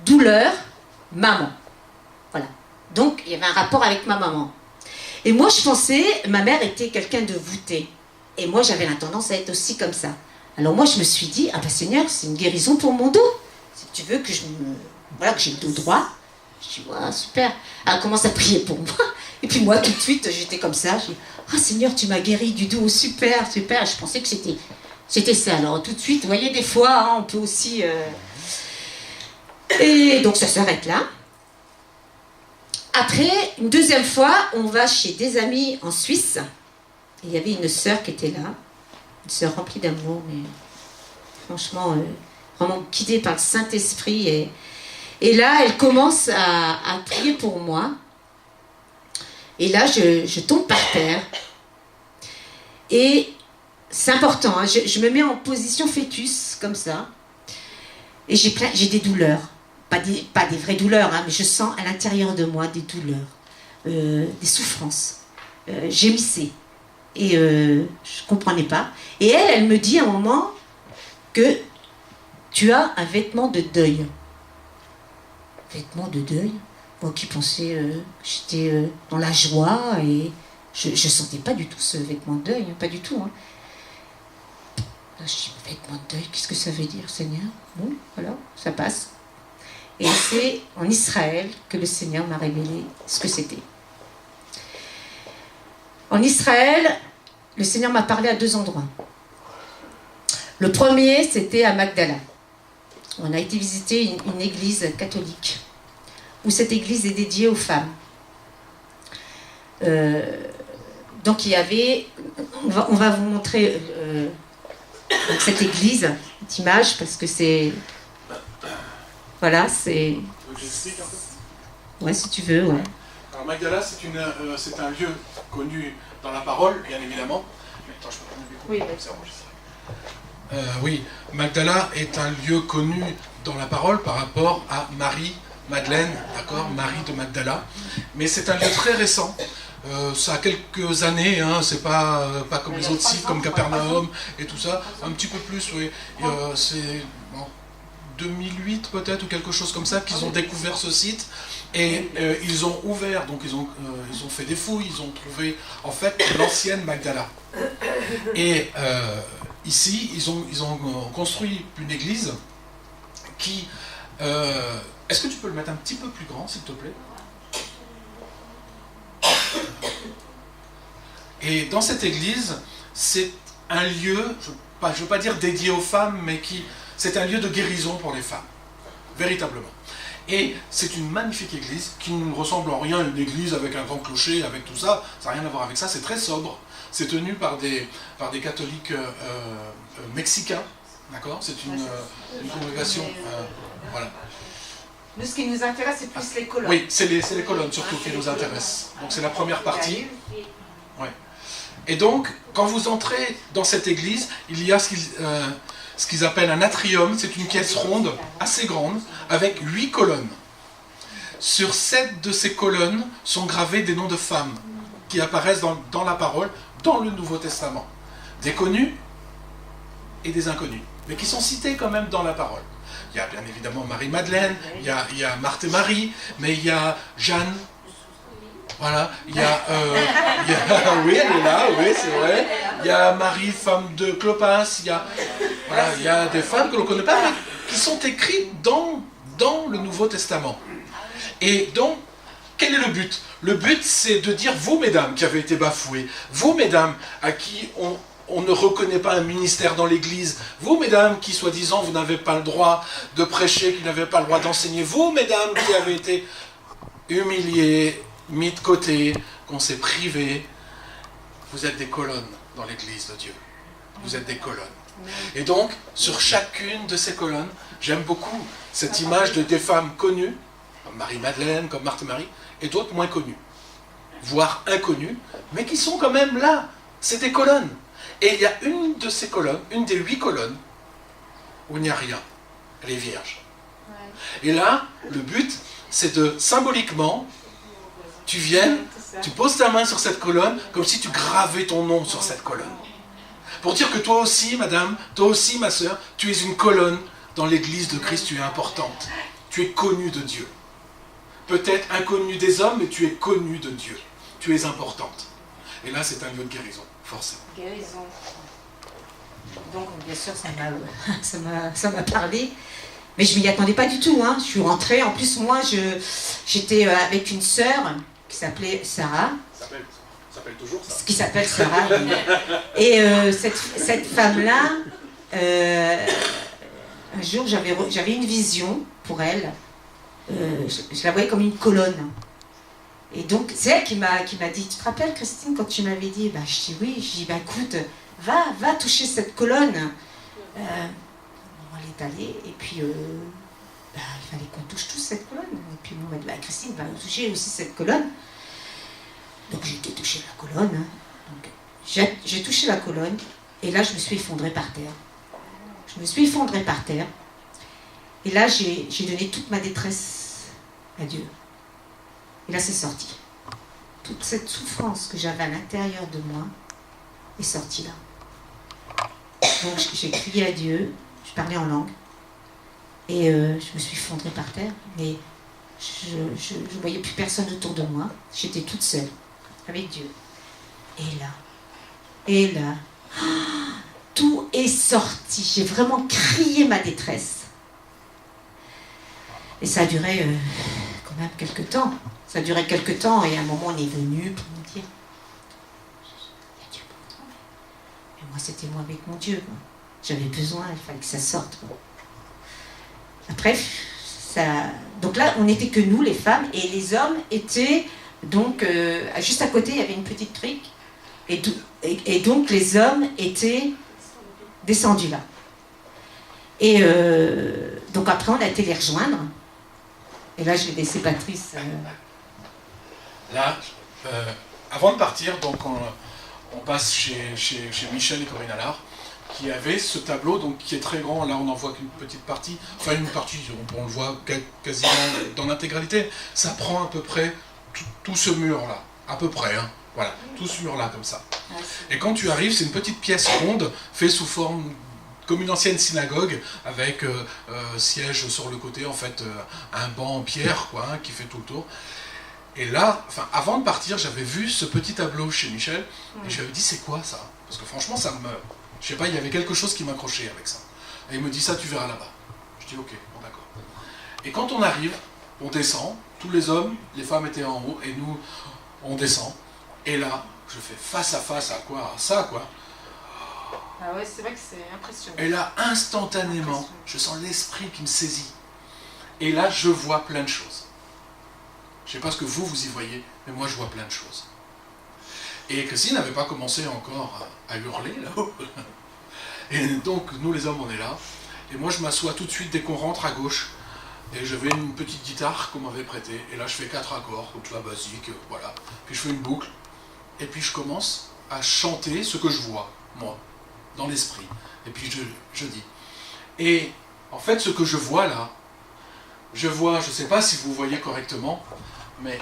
douleur, maman. Voilà. Donc, il y avait un rapport avec ma maman. Et moi, je pensais, ma mère était quelqu'un de voûté. Et moi, j'avais la tendance à être aussi comme ça. Alors moi, je me suis dit, Seigneur, c'est une guérison pour mon dos. Si tu veux que que j'ai le dos droit. Je dis, super. Elle commence à prier pour moi. Et puis moi, tout de suite, j'étais comme ça. Je dis, Seigneur, tu m'as guéri du dos. Super. Je pensais que c'était ça. Alors tout de suite, vous voyez, des fois, on peut aussi... Et donc, ça s'arrête là. Après, une deuxième fois, on va chez des amis en Suisse. Et il y avait une sœur qui était là. Une sœur remplie d'amour, mais franchement, vraiment guidée par le Saint-Esprit. Et là, elle commence à prier pour moi. Et là, je tombe par terre. Et c'est important, hein, je me mets en position fœtus, comme ça. Et j'ai des douleurs. Pas des vraies douleurs, hein, mais je sens à l'intérieur de moi des douleurs, des souffrances. Gémissais. Et je ne comprenais pas. Et elle me dit à un moment que tu as un vêtement de deuil. Vêtement de deuil? Moi qui pensais que j'étais dans la joie et je ne sentais pas du tout ce vêtement de deuil, hein, pas du tout. Hein. Là, je dis, vêtement de deuil, qu'est-ce que ça veut dire, Seigneur? Bon, voilà, ça passe. Et c'est en Israël que le Seigneur m'a révélé ce que c'était. En Israël, le Seigneur m'a parlé à 2 endroits. Le premier, c'était à Magdala. On a été visiter une église catholique, où cette église est dédiée aux femmes. Donc il y avait... On va vous montrer cette église, cette image, parce que c'est... Voilà, c'est... J'explique un peu. Ouais, si tu veux, ouais. Alors Magdala, c'est un lieu connu dans la parole, bien évidemment. Attends, je peux prendre le micro. Oui, oui, Magdala est un lieu connu dans la parole par rapport à Marie, Madeleine, d'accord, Marie de Magdala. Mais c'est un lieu très récent. Ça a quelques années, hein, c'est pas comme les autres sites, comme Capernaum et tout ça. Un petit peu plus, oui. C'est... 2008 peut-être ou quelque chose comme ça qu'ils ont découvert ce site et ils ont ouvert, donc ils ont fait des fouilles, ils ont trouvé en fait l'ancienne Magdala et ici ils ont construit une église qui est-ce que tu peux le mettre un petit peu plus grand s'il te plaît? Et dans cette église c'est un lieu, je ne veux pas dire dédié aux femmes, mais c'est un lieu de guérison pour les femmes, véritablement. Et c'est une magnifique église qui ne ressemble en rien à une église avec un grand clocher, avec tout ça. Ça n'a rien à voir avec ça, c'est très sobre. C'est tenu par des catholiques mexicains. D'accord? C'est une congrégation. Voilà. Nous, ce qui nous intéresse, c'est plus les colonnes. Oui, c'est les colonnes surtout qui nous intéressent. Donc c'est la première partie. Ouais. Et donc, quand vous entrez dans cette église, il y a ce qu'ils appellent un atrium. C'est une pièce ronde, assez grande, avec 8 colonnes. Sur 7 de ces colonnes sont gravés des noms de femmes qui apparaissent dans la parole, dans le Nouveau Testament. Des connus et des inconnus, mais qui sont cités quand même dans la parole. Il y a bien évidemment Marie-Madeleine, il y a Marthe et Marie, mais il y a Jeanne, voilà, il y a oui, elle est là, oui, c'est vrai, il y a Marie, femme de Clopas, il y a des femmes que l'on ne connaît pas, mais qui sont écrites dans le Nouveau Testament. Et donc, quel est le but? Le but, c'est de dire, vous, mesdames, qui avez été bafouées, vous, mesdames, à qui on ne reconnaît pas un ministère dans l'Église, vous, mesdames, qui, soi-disant, vous n'avez pas le droit de prêcher, qui n'avez pas le droit d'enseigner, vous, mesdames, qui avez été humiliées, mis de côté, qu'on s'est privé, vous êtes des colonnes dans l'Église de Dieu. Vous êtes des colonnes. Et donc, sur chacune de ces colonnes, j'aime beaucoup cette image de des femmes connues, comme Marie-Madeleine, comme Marthe-Marie, et d'autres moins connues, voire inconnues, mais qui sont quand même là. C'est des colonnes. Et il y a une de ces colonnes, une des 8 colonnes, où il n'y a rien. Elle est vierge. Et là, le but, c'est de, symboliquement, tu viennes, tu poses ta main sur cette colonne, comme si tu gravais ton nom sur cette colonne. Pour dire que toi aussi, madame, toi aussi, ma sœur, tu es une colonne dans l'Église de Christ, tu es importante. Tu es connue de Dieu. Peut-être inconnue des hommes, mais tu es connue de Dieu. Tu es importante. Et là, c'est un lieu de guérison, forcément. Guérison. Donc, bien sûr, ça m'a parlé. Mais je ne m'y attendais pas du tout. Hein. Je suis rentrée. En plus, moi, j'étais avec une sœur qui s'appelait Sarah. Ça s'appelle toujours ça. Qui s'appelle Sarah. Et cette femme-là, un jour, j'avais une vision pour elle. Je la voyais comme une colonne. Et donc, c'est elle qui m'a dit, tu te rappelles, Christine, quand tu m'avais dit, je dis oui, je dis, écoute, va toucher cette colonne. On est allé, et puis, il fallait qu'on touche tous cette colonne. Et puis, on m'a dit, Christine, va toucher aussi cette colonne. Donc, j'ai été toucher la colonne. Hein. Donc, j'ai touché la colonne, et là, je me suis effondrée par terre. Et là, j'ai donné toute ma détresse à Dieu. Et là, c'est sorti. Toute cette souffrance que j'avais à l'intérieur de moi est sortie là. Donc, j'ai crié à Dieu, je parlais en langue, et je me suis effondrée par terre, mais je ne voyais plus personne autour de moi. J'étais toute seule, avec Dieu. Et là, tout est sorti. J'ai vraiment crié ma détresse. Et ça a duré quand même quelques temps. Ça a duré quelques temps, et à un moment, on est venu pour me dire, il y a Dieu pour toi. Mais moi, c'était moi avec mon Dieu. Quoi. J'avais besoin, il fallait que ça sorte. Quoi. Après, donc là, on n'était que nous, les femmes, et les hommes étaient, donc, juste à côté, il y avait une petite crique, et donc les hommes étaient descendus là. Et donc après, on a été les rejoindre. Et là, je vais laisser Patrice. Là, avant de partir, donc on passe chez Michel et Corinne Allard, qui avaient ce tableau, donc qui est très grand. Là, on n'en voit qu'une petite partie. Enfin, une partie, on le voit quasiment dans l'intégralité. Ça prend à peu près tout ce mur-là. À peu près, hein. Voilà, tout ce mur-là, comme ça. Et quand tu arrives, c'est une petite pièce ronde, faite sous forme comme une ancienne synagogue, avec siège sur le côté, en fait, un banc en pierre, quoi, hein, qui fait tout le tour. Et là, avant de partir, j'avais vu ce petit tableau chez Michel, et je lui avais dit, c'est quoi ça? Parce que franchement, je sais pas, il y avait quelque chose qui m'accrochait avec ça. Et il me dit, ça, tu verras là-bas. Je dis, ok, bon, d'accord. Et quand on arrive, on descend, tous les hommes, les femmes étaient en haut, et nous, on descend. Et là, je fais face à face à quoi? À ça, quoi. Ah ouais, c'est vrai que c'est impressionnant. Et là, instantanément, je sens l'esprit qui me saisit. Et là, je vois plein de choses. Je ne sais pas ce que vous y voyez, mais moi, je vois plein de choses. Et Christine n'avait pas commencé encore à hurler, là-haut. Et donc, nous, les hommes, on est là. Et moi, je m'assois tout de suite dès qu'on rentre à gauche. Et j'avais une petite guitare qu'on m'avait prêtée. Et là, je fais 4 accords, comme ça, basique, voilà. Puis je fais une boucle. Et puis, je commence à chanter ce que je vois, moi, dans l'esprit. Et puis, je dis. Et en fait, ce que je vois là, je ne sais pas si vous voyez correctement, mais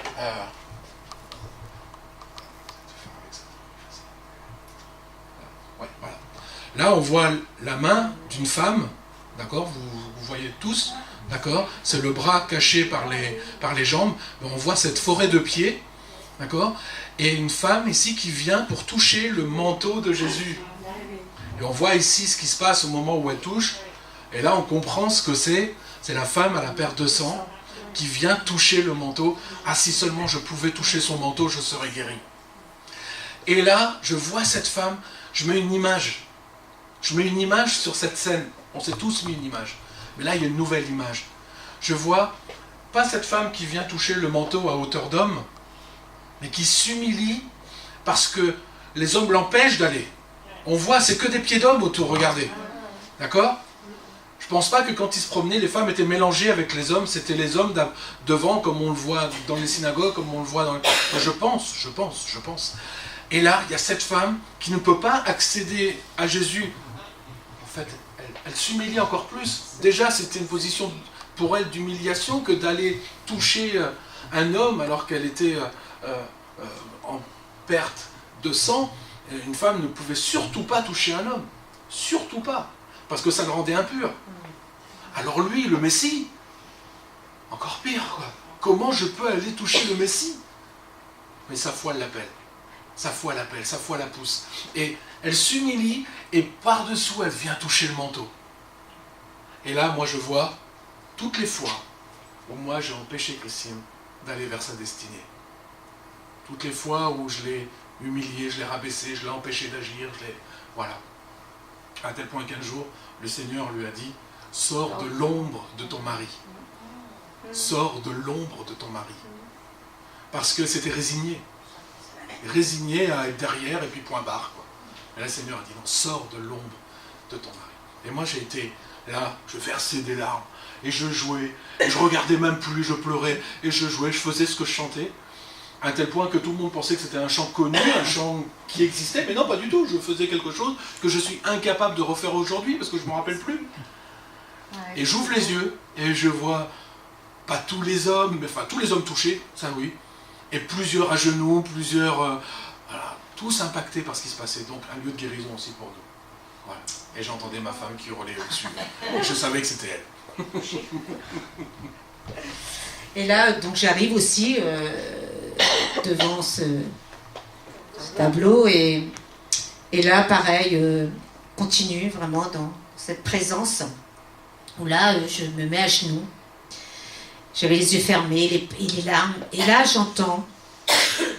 ouais, voilà. Là, on voit la main d'une femme, d'accord, vous voyez tous, d'accord, c'est le bras caché par les jambes, mais on voit cette forêt de pieds, d'accord, et une femme ici qui vient pour toucher le manteau de Jésus. Et on voit ici ce qui se passe au moment où elle touche, et là on comprend ce que c'est la femme à la perte de sang qui vient toucher le manteau. Ah, si seulement je pouvais toucher son manteau, je serais guéri. Et là, je vois cette femme, je mets une image sur cette scène. On s'est tous mis une image. Mais là, il y a une nouvelle image. Je vois pas cette femme qui vient toucher le manteau à hauteur d'homme, mais qui s'humilie parce que les hommes l'empêchent d'aller. On voit, c'est que des pieds d'hommes autour, regardez. D'accord ? Je ne pense pas que quand ils se promenaient, les femmes étaient mélangées avec les hommes, c'était les hommes devant, comme on le voit dans les synagogues, comme on le voit dans les... Je pense. Et là, il y a cette femme qui ne peut pas accéder à Jésus. En fait, elle s'humilie encore plus. Déjà, c'était une position pour elle d'humiliation que d'aller toucher un homme alors qu'elle était en perte de sang. Une femme ne pouvait surtout pas toucher un homme. Surtout pas. Parce que ça le rendait impur. Alors lui, le Messie, encore pire, quoi. Comment je peux aller toucher le Messie? Mais sa foi l'appelle. Sa foi l'appelle, sa foi la pousse. Et elle s'humilie, et par-dessous, elle vient toucher le manteau. Et là, moi, je vois toutes les fois où moi, j'ai empêché Christine d'aller vers sa destinée. Toutes les fois où je l'ai humiliée, je l'ai rabaissée, je l'ai empêché d'agir, voilà. À tel point qu'un jour, le Seigneur lui a dit « Sors de l'ombre de ton mari. Sors de l'ombre de ton mari. » Parce que c'était résigné. Résigné à être derrière et puis point barre, quoi. Et là, le Seigneur a dit « Non, sors de l'ombre de ton mari. » Et moi, j'ai été là, je versais des larmes. Et je jouais. Et je regardais même plus, je pleurais. Et je jouais, je faisais ce que je chantais. À tel point que tout le monde pensait que c'était un chant connu, un chant qui existait, mais non, pas du tout. Je faisais quelque chose que je suis incapable de refaire aujourd'hui, parce que je ne me rappelle plus. Et j'ouvre les yeux, et je vois, pas tous les hommes, mais enfin tous les hommes touchés, ça oui, et plusieurs à genoux, plusieurs, voilà, tous impactés par ce qui se passait. Donc un lieu de guérison aussi pour nous. Voilà. Et j'entendais ma femme qui hurlait au-dessus. Donc je savais que c'était elle. Et là, donc j'arrive aussi... devant ce tableau et là pareil continue vraiment dans cette présence où là je me mets à genoux, j'avais les yeux fermés et les larmes, et là j'entends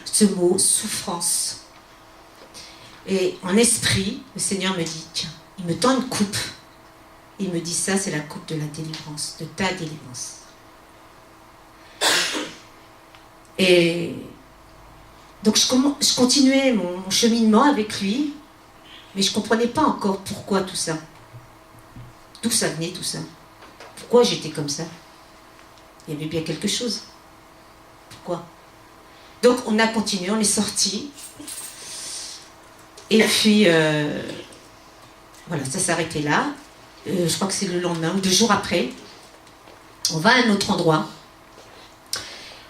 ce mot souffrance, et en esprit le Seigneur me dit tiens, il me tend une coupe, il me dit ça c'est la coupe de la délivrance, de ta délivrance. Et donc je continuais mon cheminement avec lui, mais je ne comprenais pas encore pourquoi tout ça. D'où ça venait tout ça? Pourquoi j'étais comme ça? Il y avait bien quelque chose. Pourquoi? Donc on a continué, on est sortis. Et puis, voilà, ça s'est arrêté là. Je crois que c'est le lendemain ou 2 jours après. On va à un autre endroit.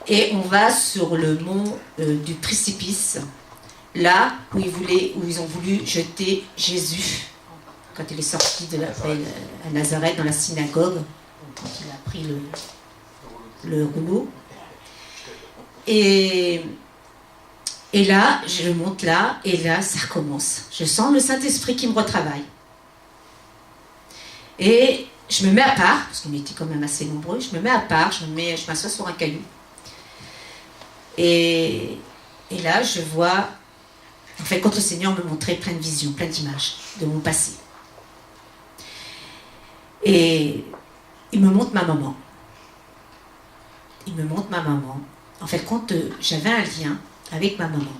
Et on va sur le mont du précipice, là où ils ont voulu jeter Jésus, quand il est sorti à Nazareth, dans la synagogue, quand il a pris le rouleau. Et là, je monte là, et là, ça recommence. Je sens le Saint-Esprit qui me retravaille. Et je me mets à part, parce qu'on était quand même assez nombreux, je me mets à part, je m'assois sur un caillou. Et là, je vois, en fait, quand le Seigneur me montrait plein de visions, plein d'images de mon passé. Et il me montre ma maman. il me montre ma maman. En fait, quand j'avais un lien avec ma maman,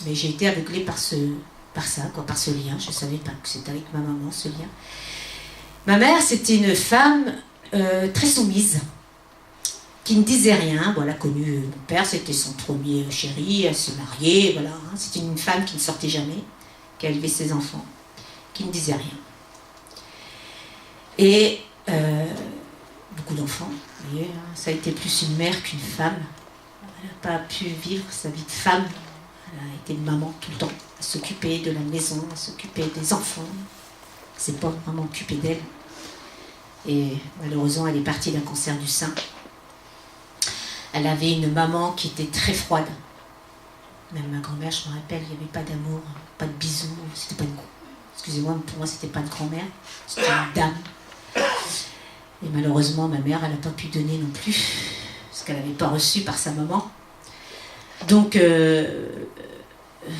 mais j'ai été aveuglée par ce lien. Je ne savais pas que c'était avec ma maman, ce lien. Ma mère, c'était une femme très soumise, qui ne disait rien. Bon, elle a connu mon père, c'était son premier chéri, elle s'est mariée, voilà. Hein. C'était une femme qui ne sortait jamais, qui a élevé ses enfants, qui ne disait rien. Et beaucoup d'enfants, vous voyez, hein, ça a été plus une mère qu'une femme. Elle n'a pas pu vivre sa vie de femme. Elle a été une maman tout le temps, à s'occuper de la maison, à s'occuper des enfants. Elle ne s'est pas vraiment occupée d'elle. Et malheureusement, elle est partie d'un cancer du sein. Elle avait une maman qui était très froide. Même ma grand-mère, je me rappelle, il n'y avait pas d'amour, pas de bisous. C'était pas une... Excusez-moi, mais pour moi, c'était pas une grand-mère. C'était une dame. Et malheureusement, ma mère, elle n'a pas pu donner non plus, parce qu'elle n'avait pas reçu par sa maman. Donc,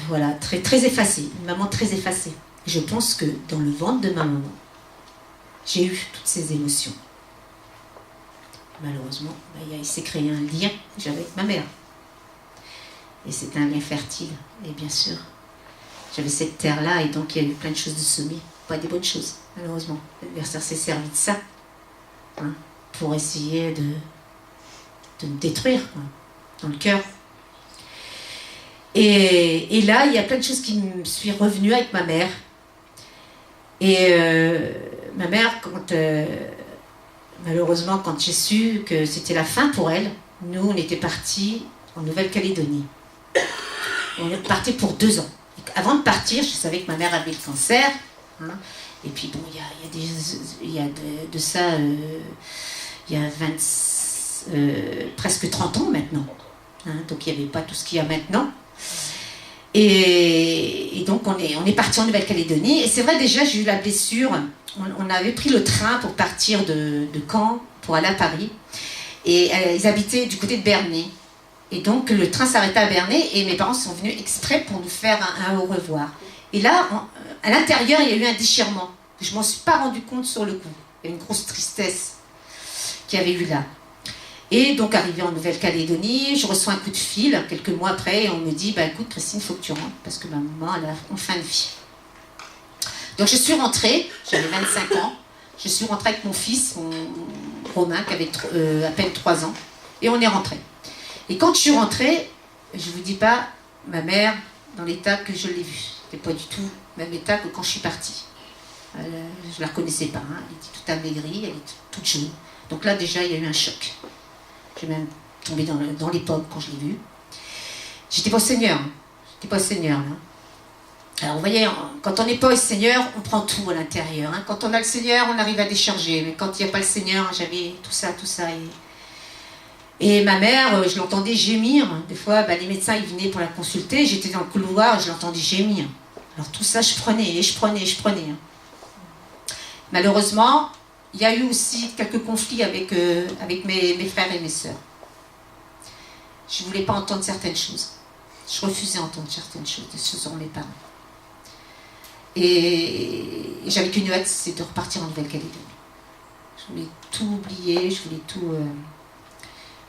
voilà, très, très effacée. Une maman très effacée. Je pense que dans le ventre de ma maman, j'ai eu toutes ces émotions. Malheureusement, il s'est créé un lien que j'avais avec ma mère. Et c'était un lien fertile. Et bien sûr, j'avais cette terre-là, et donc il y a eu plein de choses de semées. Pas des bonnes choses, malheureusement. L'adversaire s'est servi de ça, hein, pour essayer de me détruire, quoi, dans le cœur. Et là, il y a plein de choses qui me suis revenue avec ma mère. Et ma mère, malheureusement, quand j'ai su que c'était la fin pour elle, nous, on était partis en Nouvelle-Calédonie. On est partis pour 2 ans. Avant de partir, je savais que ma mère avait le cancer. Hein, et puis, bon, il y a de ça, il y a presque 30 ans maintenant. Hein, donc, il n'y avait pas tout ce qu'il y a maintenant. Et donc, on est partis en Nouvelle-Calédonie. Et c'est vrai, déjà, j'ai eu la blessure. On avait pris le train pour partir de Caen pour aller à Paris. Et ils habitaient du côté de Bernay. Et donc, le train s'arrêtait à Bernay et mes parents sont venus exprès pour nous faire un au revoir. Et là, à l'intérieur, il y a eu un déchirement. Je ne m'en suis pas rendu compte sur le coup. Il y a une grosse tristesse qu'il y avait eu là. Et donc, arrivé en Nouvelle-Calédonie, je reçois un coup de fil quelques mois après et on me dit, écoute, Christine, il faut que tu rentres parce que ma maman, elle a en fin de vie. Donc, je suis rentrée, j'avais 25 ans. Je suis rentrée avec mon fils, mon Romain, qui avait à peine 3 ans. Et on est rentrés. Et quand je suis rentrée, je ne vous dis pas, ma mère, dans l'état que je l'ai vue. C'était pas du tout le même état que quand je suis partie. Je ne la reconnaissais pas. Hein. Elle était toute amaigrie, elle était toute jaune. Donc là, déjà, il y a eu un choc. J'ai même tombé dans les pommes quand je l'ai vue. J'étais pas au Seigneur. J'étais pas au Seigneur. Hein. Alors, vous voyez, quand on n'est pas au Seigneur, on prend tout à l'intérieur. Hein. Quand on a le Seigneur, on arrive à décharger. Mais quand il n'y a pas le Seigneur, j'avais tout ça. Et ma mère, je l'entendais gémir. Des fois, les médecins, ils venaient pour la consulter. J'étais dans le couloir, je l'entendais gémir. Alors tout ça, je prenais. Hein. Malheureusement, il y a eu aussi quelques conflits avec mes frères et mes sœurs. Je ne voulais pas entendre certaines choses. Je refusais d'entendre certaines choses sur mes parents. Et j'avais qu'une hâte, c'est de repartir en Nouvelle-Calédonie. Je voulais tout oublier, je voulais tout...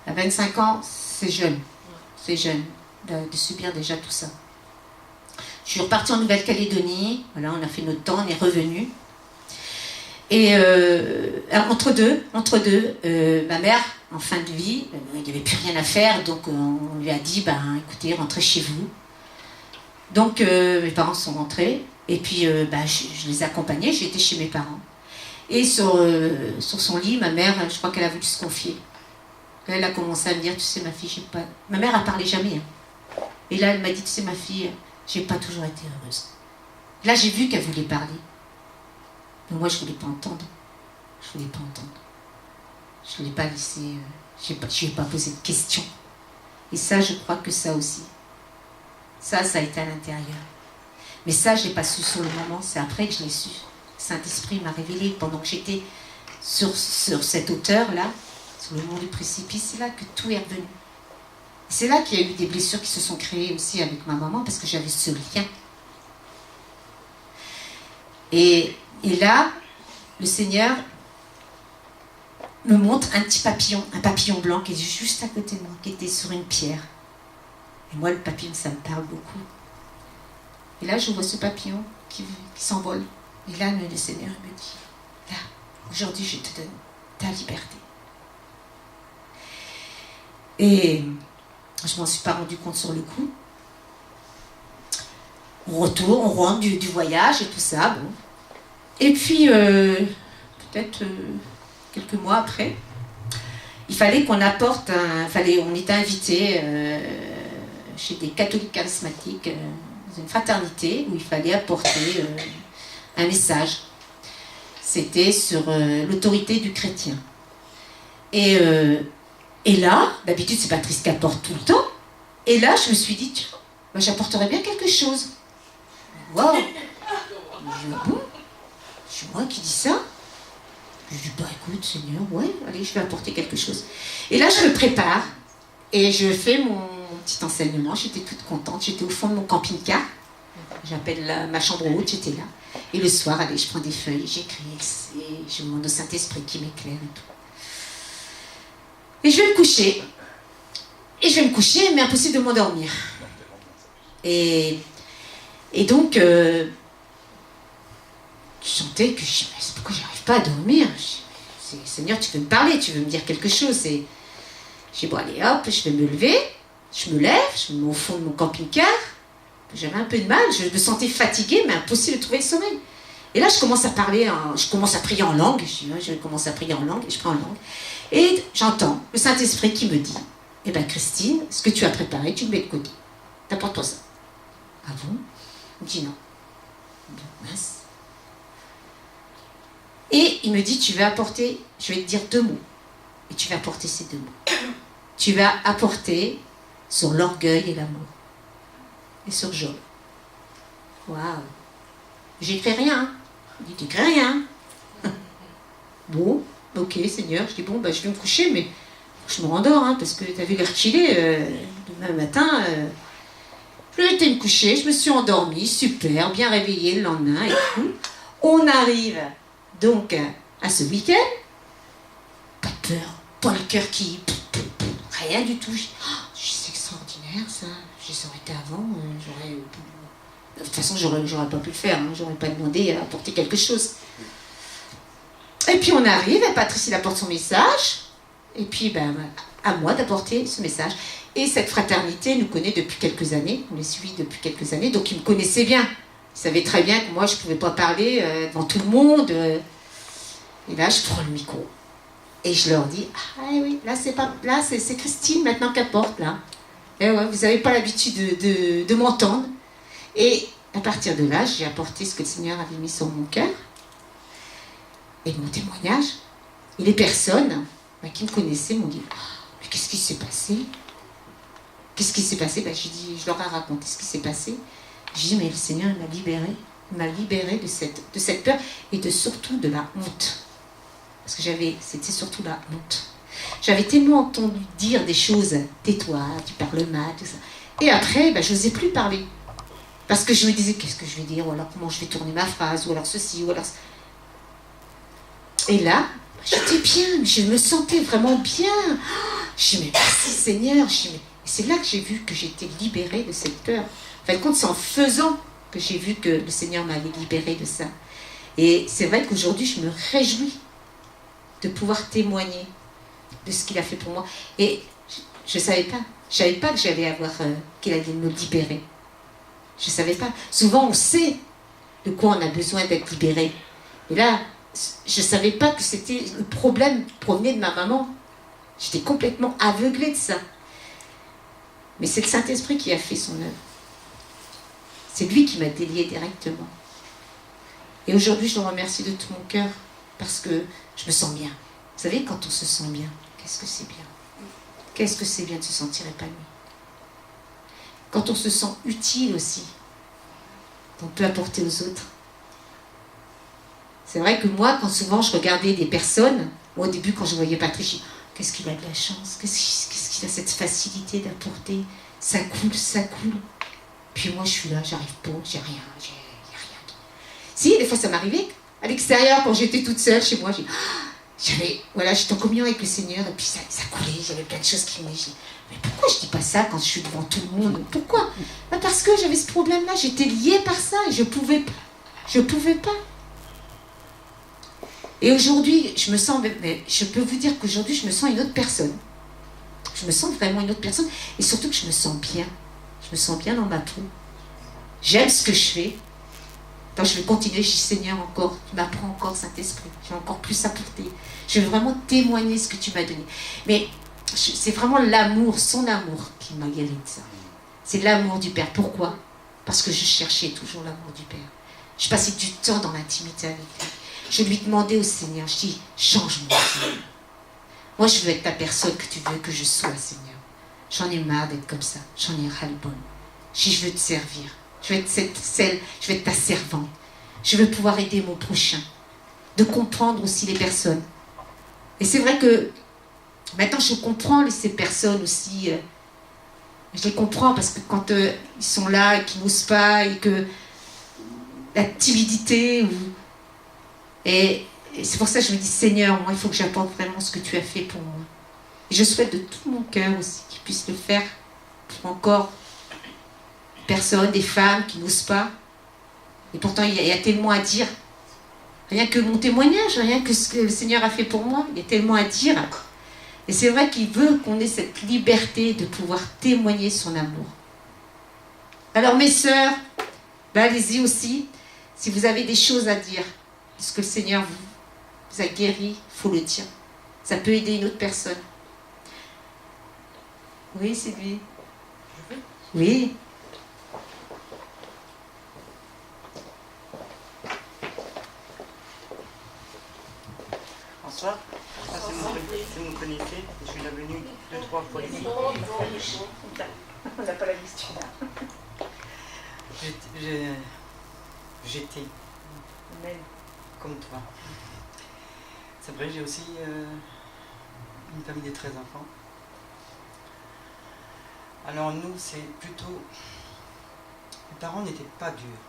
À 25 ans, c'est jeune de subir déjà tout ça. Je suis repartie en Nouvelle-Calédonie, voilà, on a fait notre temps, on est revenus. Et entre deux, ma mère, en fin de vie, il n'y avait plus rien à faire, donc on lui a dit, écoutez, rentrez chez vous. Donc mes parents sont rentrés, et puis je les ai accompagnés, j'étais chez mes parents. Et sur son lit, ma mère, je crois qu'elle a voulu se confier. Elle a commencé à me dire, tu sais ma fille, j'ai pas... Ma mère elle parlait jamais. Hein. Et là, elle m'a dit, tu sais ma fille, j'ai pas toujours été heureuse. Là, j'ai vu qu'elle voulait parler. Mais moi, je voulais pas entendre. Je voulais pas laisser... je lui ai pas posé de questions. Et ça, je crois que ça aussi. Ça a été à l'intérieur. Mais ça, je l'ai pas su sur le moment. C'est après que je l'ai su. Saint-Esprit m'a révélé pendant que j'étais sur cette hauteur-là, sur le mont du précipice, c'est là que tout est revenu. C'est là qu'il y a eu des blessures qui se sont créées aussi avec ma maman, parce que j'avais ce lien. Et là, le Seigneur me montre un petit papillon, un papillon blanc qui est juste à côté de moi, qui était sur une pierre. Et moi, le papillon, ça me parle beaucoup. Et là, je vois ce papillon qui s'envole. Et là, le Seigneur me dit, là, aujourd'hui, je te donne ta liberté. Et je ne m'en suis pas rendu compte sur le coup. On rentre du voyage et tout ça. Bon. Et puis, peut-être quelques mois après, il fallait qu'on apporte on était invités chez des catholiques charismatiques dans une fraternité où il fallait apporter un message. C'était sur l'autorité du chrétien. Et là, d'habitude c'est Patrice qui apporte tout le temps. Et là, je me suis dit, tiens, j'apporterais bien quelque chose. Waouh! C'est moi qui dis ça? Je dis, écoute, Seigneur, ouais, allez, je vais apporter quelque chose. Et là, je me prépare et je fais mon petit enseignement. J'étais toute contente. J'étais au fond de mon camping-car. J'appelle ma chambre haute, j'étais là. Et le soir, allez, je prends des feuilles, j'écris, et je demande au Saint-Esprit qui m'éclaire et tout. Et je vais me coucher. Et je vais me coucher, mais impossible de m'endormir. Et donc, je sentais que je me pourquoi j'arrive pas à dormir. Seigneur, tu veux me parler, tu veux me dire quelque chose. Et j'ai dit, bon, allez, hop, je vais me lever. Je me lève, je me mets au fond de mon camping-car. J'avais un peu de mal, je me sentais fatiguée, mais impossible de trouver le sommeil. Et là, je commence à prier en langue. Je commence à prier en langue, et je prie en langue. Et j'entends le Saint-Esprit qui me dit, eh bien, Christine, ce que tu as préparé, tu le mets de côté. T'apportes-toi ça. Ah bon? Il me dit non. Mince. Et il me dit, je vais te dire 2 mots. Et tu vas apporter ces 2 mots. Tu vas apporter sur l'orgueil et l'amour. Et sur Job. Waouh. J'écris rien. Il dit, t'écris rien. Bon, ok, Seigneur. Je dis, bon, je vais me coucher, mais je me rendors, parce que t'as vu l'heure qu'il est. Demain matin, je été me coucher, je me suis endormie, super, bien réveillée le lendemain et tout. On arrive donc à ce week-end. Pas de peur, pas le cœur qui... Rien du tout. C'est extraordinaire, ça. J'ai arrêté avant. De toute façon, j'aurais pas pu le faire. J'aurais pas demandé à apporter quelque chose. Et puis on arrive, et Patrice il apporte son message. Et puis à moi d'apporter ce message. Et cette fraternité nous connaît depuis quelques années. On les suit depuis quelques années. Donc ils me connaissaient bien. Ils savaient très bien que moi je ne pouvais pas parler devant tout le monde. Et là je prends le micro. Et je leur dis, ah oui, là c'est Christine maintenant qui apporte là. Et ouais, vous n'avez pas l'habitude de m'entendre. Et à partir de là, j'ai apporté ce que le Seigneur avait mis sur mon cœur. Et mon témoignage. Et les personnes qui me connaissaient m'ont dit, mais qu'est-ce qui s'est passé? Qu'est-ce qui s'est passé? Je leur ai raconté ce qui s'est passé. J'ai dit, mais le Seigneur m'a libéré. Il m'a libéré de cette peur et surtout de la honte. Parce que c'était surtout la honte. J'avais tellement entendu dire des choses, tais-toi, tu parles mal, tout ça. Et après, je n'osais plus parler. Parce que je me disais, qu'est-ce que je vais dire? Ou alors comment je vais tourner ma phrase? Ou alors ceci, ou alors... Et là, j'étais bien, je me sentais vraiment bien. Je me dis, mais merci Seigneur. Et c'est là que j'ai vu que j'étais libérée de cette peur. En fin de compte, c'est en faisant que j'ai vu que le Seigneur m'avait libérée de ça. Et c'est vrai qu'aujourd'hui, je me réjouis de pouvoir témoigner de ce qu'il a fait pour moi. Et je ne savais pas. Je savais pas que qu'il allait me libérer. Je ne savais pas. Souvent, on sait de quoi on a besoin d'être libéré. Et là, je ne savais pas que c'était le problème provenait de ma maman. J'étais complètement aveuglée de ça. Mais c'est le Saint-Esprit qui a fait son œuvre. C'est lui qui m'a déliée directement. Et aujourd'hui, je le remercie de tout mon cœur parce que je me sens bien. Vous savez, quand on se sent bien, qu'est-ce que c'est bien? Qu'est-ce que c'est bien de se sentir épanoui? Quand on se sent utile aussi, on peut apporter aux autres. C'est vrai que moi, quand souvent je regardais des personnes, moi au début quand je voyais Patrice, je dis, qu'est-ce qu'il a de la chance, qu'est-ce qu'il a cette facilité d'apporter, ça coule. Puis moi je suis là, j'arrive pas, j'ai rien. Si, des fois ça m'arrivait, à l'extérieur quand j'étais toute seule chez moi, j'étais en communion avec le Seigneur, et puis ça coulait, j'avais plein de choses qui me disaient, mais pourquoi je dis pas ça quand je suis devant tout le monde? Pourquoi? Parce que j'avais ce problème-là, j'étais liée par ça, et je pouvais pas. Et aujourd'hui, je peux vous dire qu'aujourd'hui, je me sens une autre personne. Je me sens vraiment une autre personne, et surtout que je me sens bien. Je me sens bien dans ma peau. J'aime ce que je fais. Donc je vais continuer, je dis Seigneur encore, tu m'apprends encore Saint-Esprit, j'ai encore plus à porter. Je veux vraiment témoigner ce que tu m'as donné. Mais c'est vraiment l'amour, son amour qui m'a guéri de ça. C'est l'amour du Père. Pourquoi? Parce que je cherchais toujours l'amour du Père. Je passais du temps dans l'intimité avec lui. Je lui demandais au Seigneur, je dis, change-moi Seigneur. Moi je veux être la personne que tu veux que je sois Seigneur. J'en ai marre d'être comme ça, j'en ai ras-le-bol. Je veux te servir. Je veux être ta servante. Je veux pouvoir aider mon prochain. De comprendre aussi les personnes. Et c'est vrai que maintenant je comprends ces personnes aussi. Je les comprends parce que quand ils sont là et qu'ils n'osent pas et que la timidité. Et c'est pour ça que je me dis Seigneur, moi il faut que j'apporte vraiment ce que tu as fait pour moi. Et je souhaite de tout mon cœur aussi qu'ils puissent le faire pour encore personnes, des femmes qui n'osent pas. Et pourtant, il y a tellement à dire. Rien que mon témoignage, rien que ce que le Seigneur a fait pour moi, il y a tellement à dire. Et c'est vrai qu'il veut qu'on ait cette liberté de pouvoir témoigner son amour. Alors mes sœurs, allez-y aussi. Si vous avez des choses à dire, puisque le Seigneur vous a guéri, il faut le dire. Ça peut aider une autre personne. Oui, c'est lui. Oui. Bonsoir. Si vous me connaissez, je suis là venue 2-3 fois ici. On n'a pas la liste. J'étais comme toi. C'est vrai, j'ai aussi une famille de 13 enfants. Alors nous, c'est plutôt... Les parents n'étaient pas durs,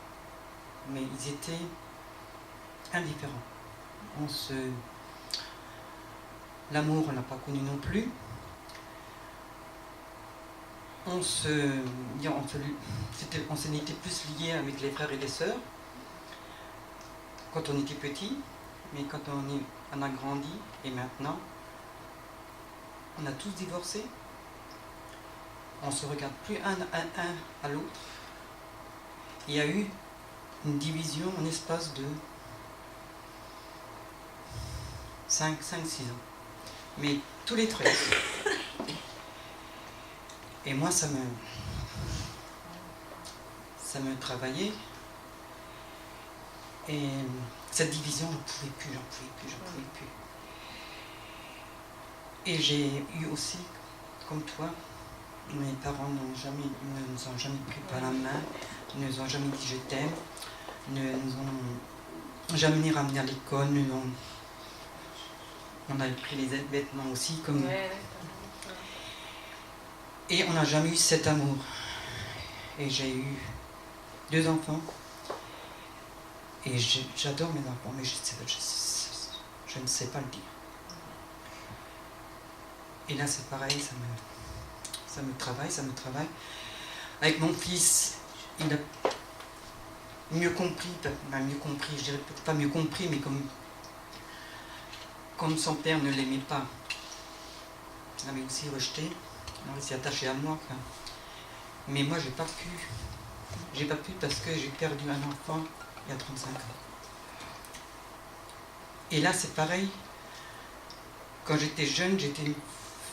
mais ils étaient indifférents. L'amour, on n'a pas connu non plus. On s'en était plus liés avec les frères et les sœurs quand on était petit, mais quand on a grandi, et maintenant, on a tous divorcé. On ne se regarde plus un à l'autre. Il y a eu une division en espace de 5-6 ans. Mais tous les 13. Et moi, ça me travaillait. Et cette division, j'en pouvais plus. Et j'ai eu aussi, comme toi, mes parents ne nous ont jamais pris par la main, ne nous ont jamais dit je t'aime, ne nous ont jamais ramenés à l'école, on avait pris les vêtements aussi comme... Et on n'a jamais eu cet amour. Et j'ai eu 2 enfants. Et j'adore mes enfants, mais je ne sais pas le dire. Et là c'est pareil, ça me travaille. Avec mon fils, il a mieux compris, je dirais peut-être pas mieux compris, mais comme son père ne l'aimait pas, il m'avait aussi rejeté, alors il s'est attaché à moi. Quoi. Mais moi j'ai pas pu parce que j'ai perdu un enfant il y a 35 ans. Et là c'est pareil, quand j'étais jeune, j'étais une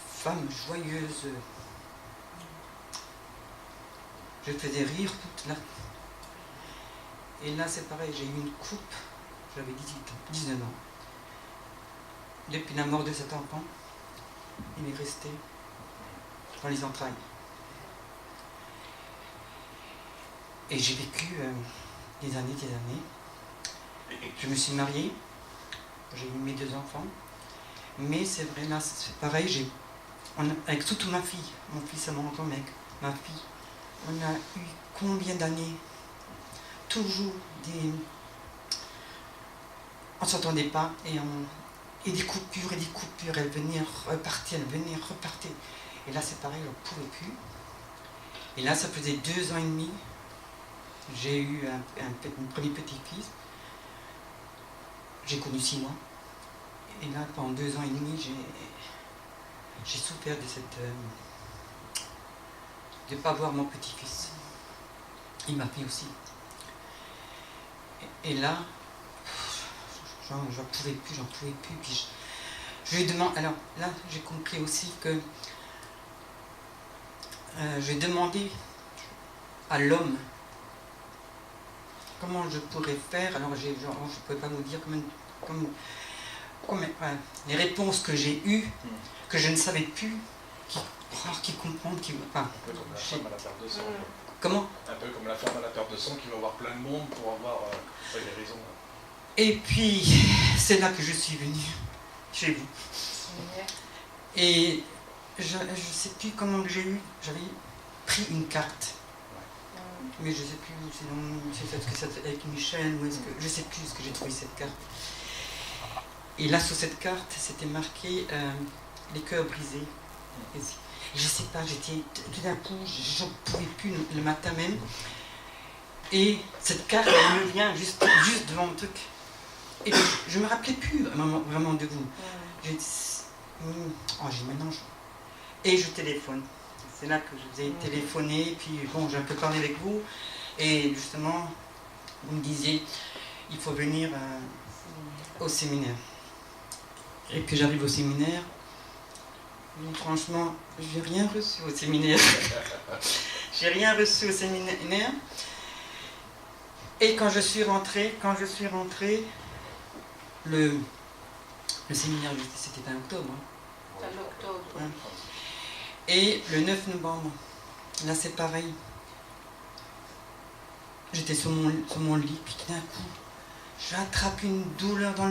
femme joyeuse, je faisais rire toute la... Et là c'est pareil, j'ai eu une coupe, j'avais 19 ans. Depuis la mort de cet enfant, il est resté dans les entrailles. Et j'ai vécu des années. Je me suis mariée, j'ai eu mes 2 enfants. Mais c'est vrai, là, c'est pareil, avec surtout ma fille, mon fils a mon enfant, mais avec ma fille, on a eu combien d'années, toujours on ne s'entendait pas, et et des coupures, elle venait repartir, Et là, c'est pareil, on ne pouvait plus. Et là, ça faisait 2 ans et demi. J'ai eu un premier petit-fils. J'ai connu 6 mois. Et là, pendant 2 ans et demi, j'ai souffert de de ne pas voir mon petit-fils. Il m'a fait aussi. Et là, j'en pouvais plus. Puis je lui demande. Alors là, j'ai compris aussi que j'ai demandé à l'homme comment je pourrais faire. Alors je ne pouvais pas vous dire les réponses que j'ai eues, que je ne savais plus, qui comprennent, qui. Enfin, un peu comme la femme à la perte de sang. Comment? Un peu comme la femme à la perte de sang qui va voir plein de monde pour avoir la guérison. Et puis, c'est là que je suis venue, chez vous. Et je ne sais plus comment j'avais pris une carte. Mais je ne sais plus, c'est avec Michel, ou est-ce que, je ne sais plus ce que j'ai trouvé cette carte. Et là, sur cette carte, c'était marqué les cœurs brisés. Et je ne sais pas, j'étais tout d'un coup, je n'en pouvais plus le matin même. Et cette carte, elle me vient juste devant le truc. Et je ne me rappelais plus vraiment de vous. J'ai dit, maintenant. Et je téléphone. C'est là que je vous ai téléphoné, puis bon, j'ai un peu parlé avec vous. Et justement, vous me disiez, il faut venir au séminaire. Et puis j'arrive au séminaire. Mais franchement, j'ai rien reçu au séminaire. J'ai rien reçu au séminaire. Et quand je suis rentrée, le séminaire, c'était en octobre. En octobre. Hein. Et le 9 novembre, là c'est pareil. J'étais sur mon lit, puis tout d'un coup, j'attrape une douleur dans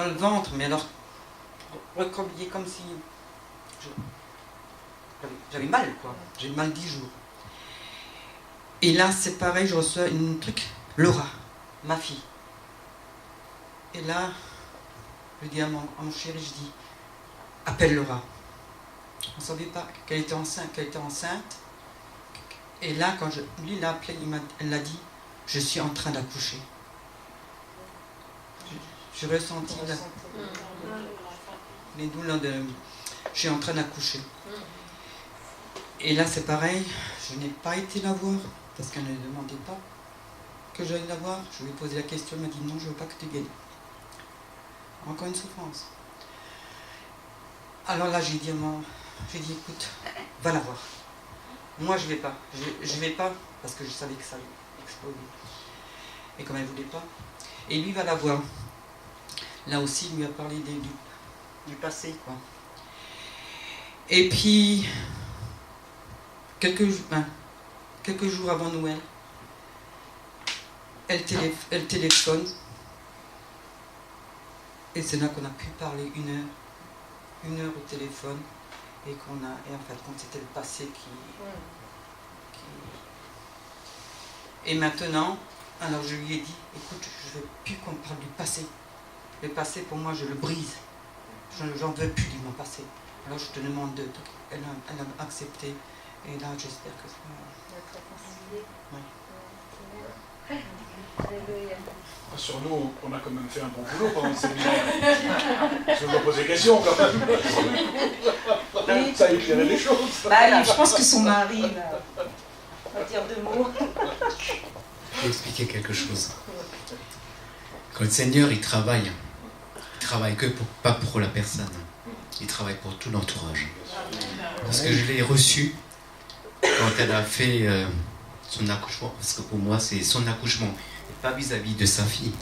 le ventre, mais alors recroquevillé comme si j'avais mal, quoi. J'ai mal 10 jours. Et là c'est pareil, je reçois une truc, Laura, ma fille. Et là, je dis à mon chéri, je dis, appelle Laura. On ne savait pas qu'elle était enceinte. Et là, quand lui l'a appelé, elle l'a dit, je suis en train d'accoucher. J'ai ressenti les douleurs je suis en train d'accoucher. Et là, c'est pareil, je n'ai pas été la voir, parce qu'elle ne demandait pas que j'aille la voir. Je lui ai posé la question, elle m'a dit, non, je ne veux pas que tu viennes. Encore une souffrance. Alors là, j'ai dit, écoute, va la voir. Moi, je vais pas. Je vais pas parce que je savais que ça allait exploser. Et comme elle ne voulait pas. Et lui va la voir. Là aussi, il lui a parlé du passé, quoi. Et puis, quelques jours avant Noël, elle téléphone. Et c'est là qu'on a pu parler une heure au téléphone. Et en fait, c'était le passé qui... Et maintenant, alors je lui ai dit, écoute, je ne veux plus qu'on parle du passé. Le passé, pour moi, je le brise. J'en veux plus de mon passé. Alors je te demande elle a accepté. Et là, j'espère que ça... Alléluia. Sur nous, on a quand même fait un bon boulot pendant le séminaire. Je vais me poser des questions quand même. Ça a éclairé les choses. Je pense que son mari va dire 2 mots. Je vais expliquer quelque chose. Quand le Seigneur, il travaille pas pour la personne. Il travaille pour tout l'entourage. Parce que je l'ai reçu quand elle a fait son accouchement. Parce que pour moi, c'est son accouchement. Pas vis-à-vis de sa fille.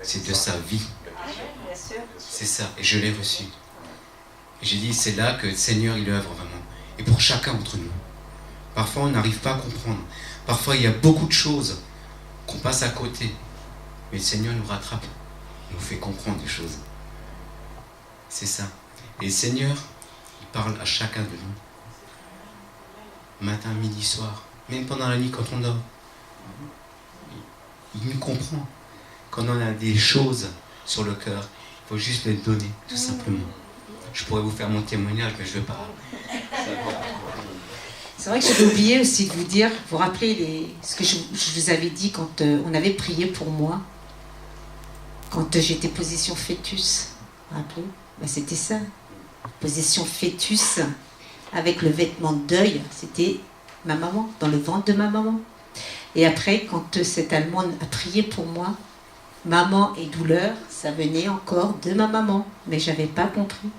C'est de sa vie. C'est ça. Et je l'ai reçu. Et j'ai dit, c'est là que le Seigneur, il œuvre vraiment. Et pour chacun d'entre nous. Parfois, on n'arrive pas à comprendre. Parfois, il y a beaucoup de choses qu'on passe à côté. Mais le Seigneur nous rattrape. Il nous fait comprendre des choses. C'est ça. Et le Seigneur, il parle à chacun de nous. Matin, midi, soir. Même pendant la nuit quand on dort. Il nous comprend. quand on a des choses sur le cœur, il faut juste les donner, tout simplement. Je pourrais vous faire mon témoignage, mais je ne vais pas. C'est vrai que j'avais oublié aussi de vous dire, vous rappelez ce que je vous avais dit quand on avait prié pour moi, quand j'étais position fœtus. Vous vous rappelez? Ben, c'était ça. Position fœtus, avec le vêtement de deuil, c'était ma maman, dans le ventre de ma maman. Et après, quand cette Allemande a prié pour moi, maman et douleur, ça venait encore de ma maman, mais je n'avais pas compris.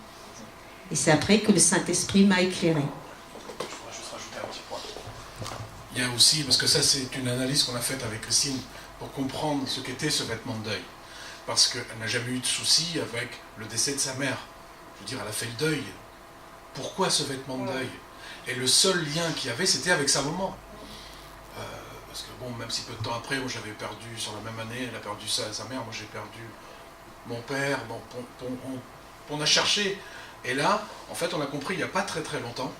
Et c'est après que le Saint-Esprit m'a éclairé. Je voudrais juste rajouter un petit point. Il y a aussi, parce que ça c'est une analyse qu'on a faite avec Christine, pour comprendre ce qu'était ce vêtement de deuil. Parce qu'elle n'a jamais eu de souci avec le décès de sa mère. Je veux dire, elle a fait le deuil. Pourquoi ce vêtement de deuil? Et le seul lien qu'il y avait, c'était avec sa maman. Parce que bon, même si peu de temps après, moi j'avais perdu, sur la même année, elle a perdu sa mère, moi j'ai perdu mon père, bon, on a cherché. Et là, en fait, on a compris il n'y a pas très très longtemps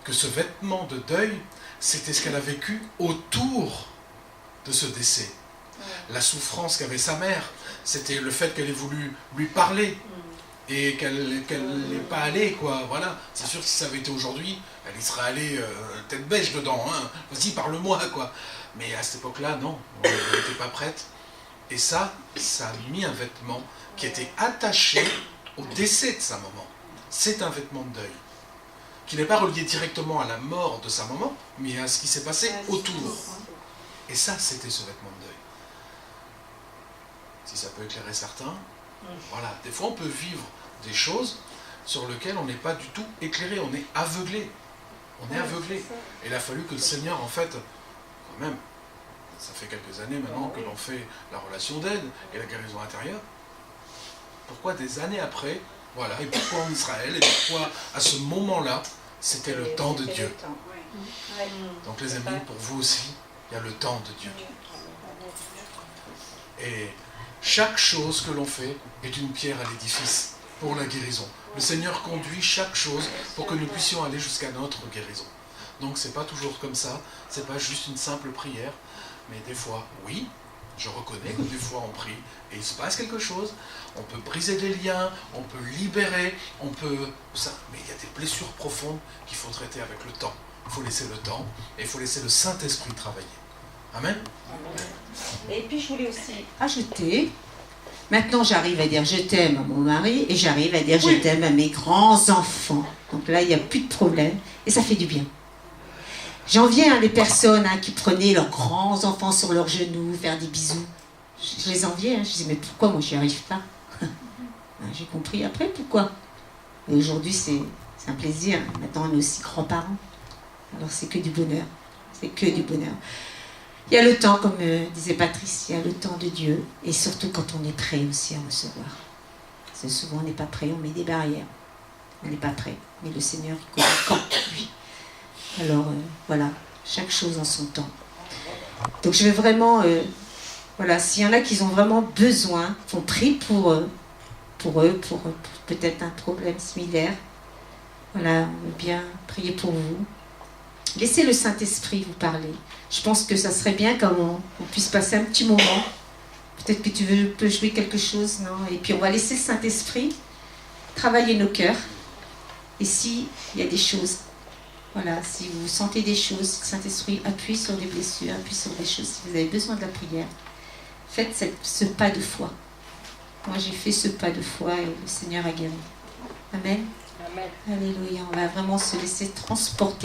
que ce vêtement de deuil, c'était ce qu'elle a vécu autour de ce décès. La souffrance qu'avait sa mère, c'était le fait qu'elle ait voulu lui parler et qu'elle n'est pas allée, quoi. Voilà. C'est sûr que si ça avait été aujourd'hui, elle y serait allée tête bêche dedans, hein. Vas-y, parle-moi, quoi. Mais à cette époque-là, non, elle n'était pas prête. Et ça a mis un vêtement qui était attaché au décès de sa maman. C'est un vêtement de deuil, qui n'est pas relié directement à la mort de sa maman, mais à ce qui s'est passé autour. Et ça, c'était ce vêtement de deuil. Si ça peut éclairer certains, voilà. Des fois, on peut vivre des choses sur lesquelles on n'est pas du tout éclairé, on est aveuglé. On est aveuglé. Et il a fallu que le Seigneur, en fait, quand même, ça fait quelques années maintenant que l'on fait la relation d'aide et la guérison intérieure. Pourquoi des années après, voilà, et pourquoi en Israël, et pourquoi à ce moment-là, c'était le temps de Dieu. Donc les amis, pour vous aussi, il y a le temps de Dieu. Et chaque chose que l'on fait est une pierre à l'édifice pour la guérison. Le Seigneur conduit chaque chose pour que nous puissions aller jusqu'à notre guérison. Donc c'est pas toujours comme ça, c'est pas juste une simple prière, mais des fois, oui, je reconnais que des fois on prie et il se passe quelque chose, on peut briser des liens, on peut libérer, on peut... ça, mais il y a des blessures profondes qu'il faut traiter avec le temps. Il faut laisser le temps et il faut laisser le Saint-Esprit travailler. Amen. Et puis je voulais aussi ajouter, maintenant j'arrive à dire je t'aime à mon mari et j'arrive à dire je t'aime à mes grands-enfants. Donc là il n'y a plus de problème et ça fait du bien. J'en viens à des personnes qui prenaient leurs grands-enfants sur leurs genoux, faire des bisous. Je les enviais, je disais mais pourquoi moi j'y arrive pas? J'ai compris après pourquoi. Et aujourd'hui c'est un plaisir, maintenant on est aussi grands-parents. Alors c'est que du bonheur, c'est que du bonheur. Il y a le temps, comme disait Patrice, il y a le temps de Dieu, et surtout quand on est prêt aussi à recevoir. Parce que souvent on n'est pas prêt, on met des barrières. On n'est pas prêt, mais le Seigneur il connaît quand, lui. Alors voilà, chaque chose en son temps. Donc je vais vraiment, voilà, s'il y en a qui ont vraiment besoin, qu'on prie pour eux, pour peut-être un problème similaire. Voilà, on veut bien prier pour vous. Laissez le Saint-Esprit vous parler. Je pense que ça serait bien qu'on puisse passer un petit moment. Peut-être que tu peux jouer quelque chose, non? Et puis on va laisser le Saint-Esprit travailler nos cœurs. Et s'il y a des choses, voilà, si vous sentez des choses, le Saint-Esprit appuie sur des blessures, appuie sur des choses. Si vous avez besoin de la prière, faites ce pas de foi. Moi j'ai fait ce pas de foi et le Seigneur a guéri. Amen. Amen. Alléluia. On va vraiment se laisser transporter.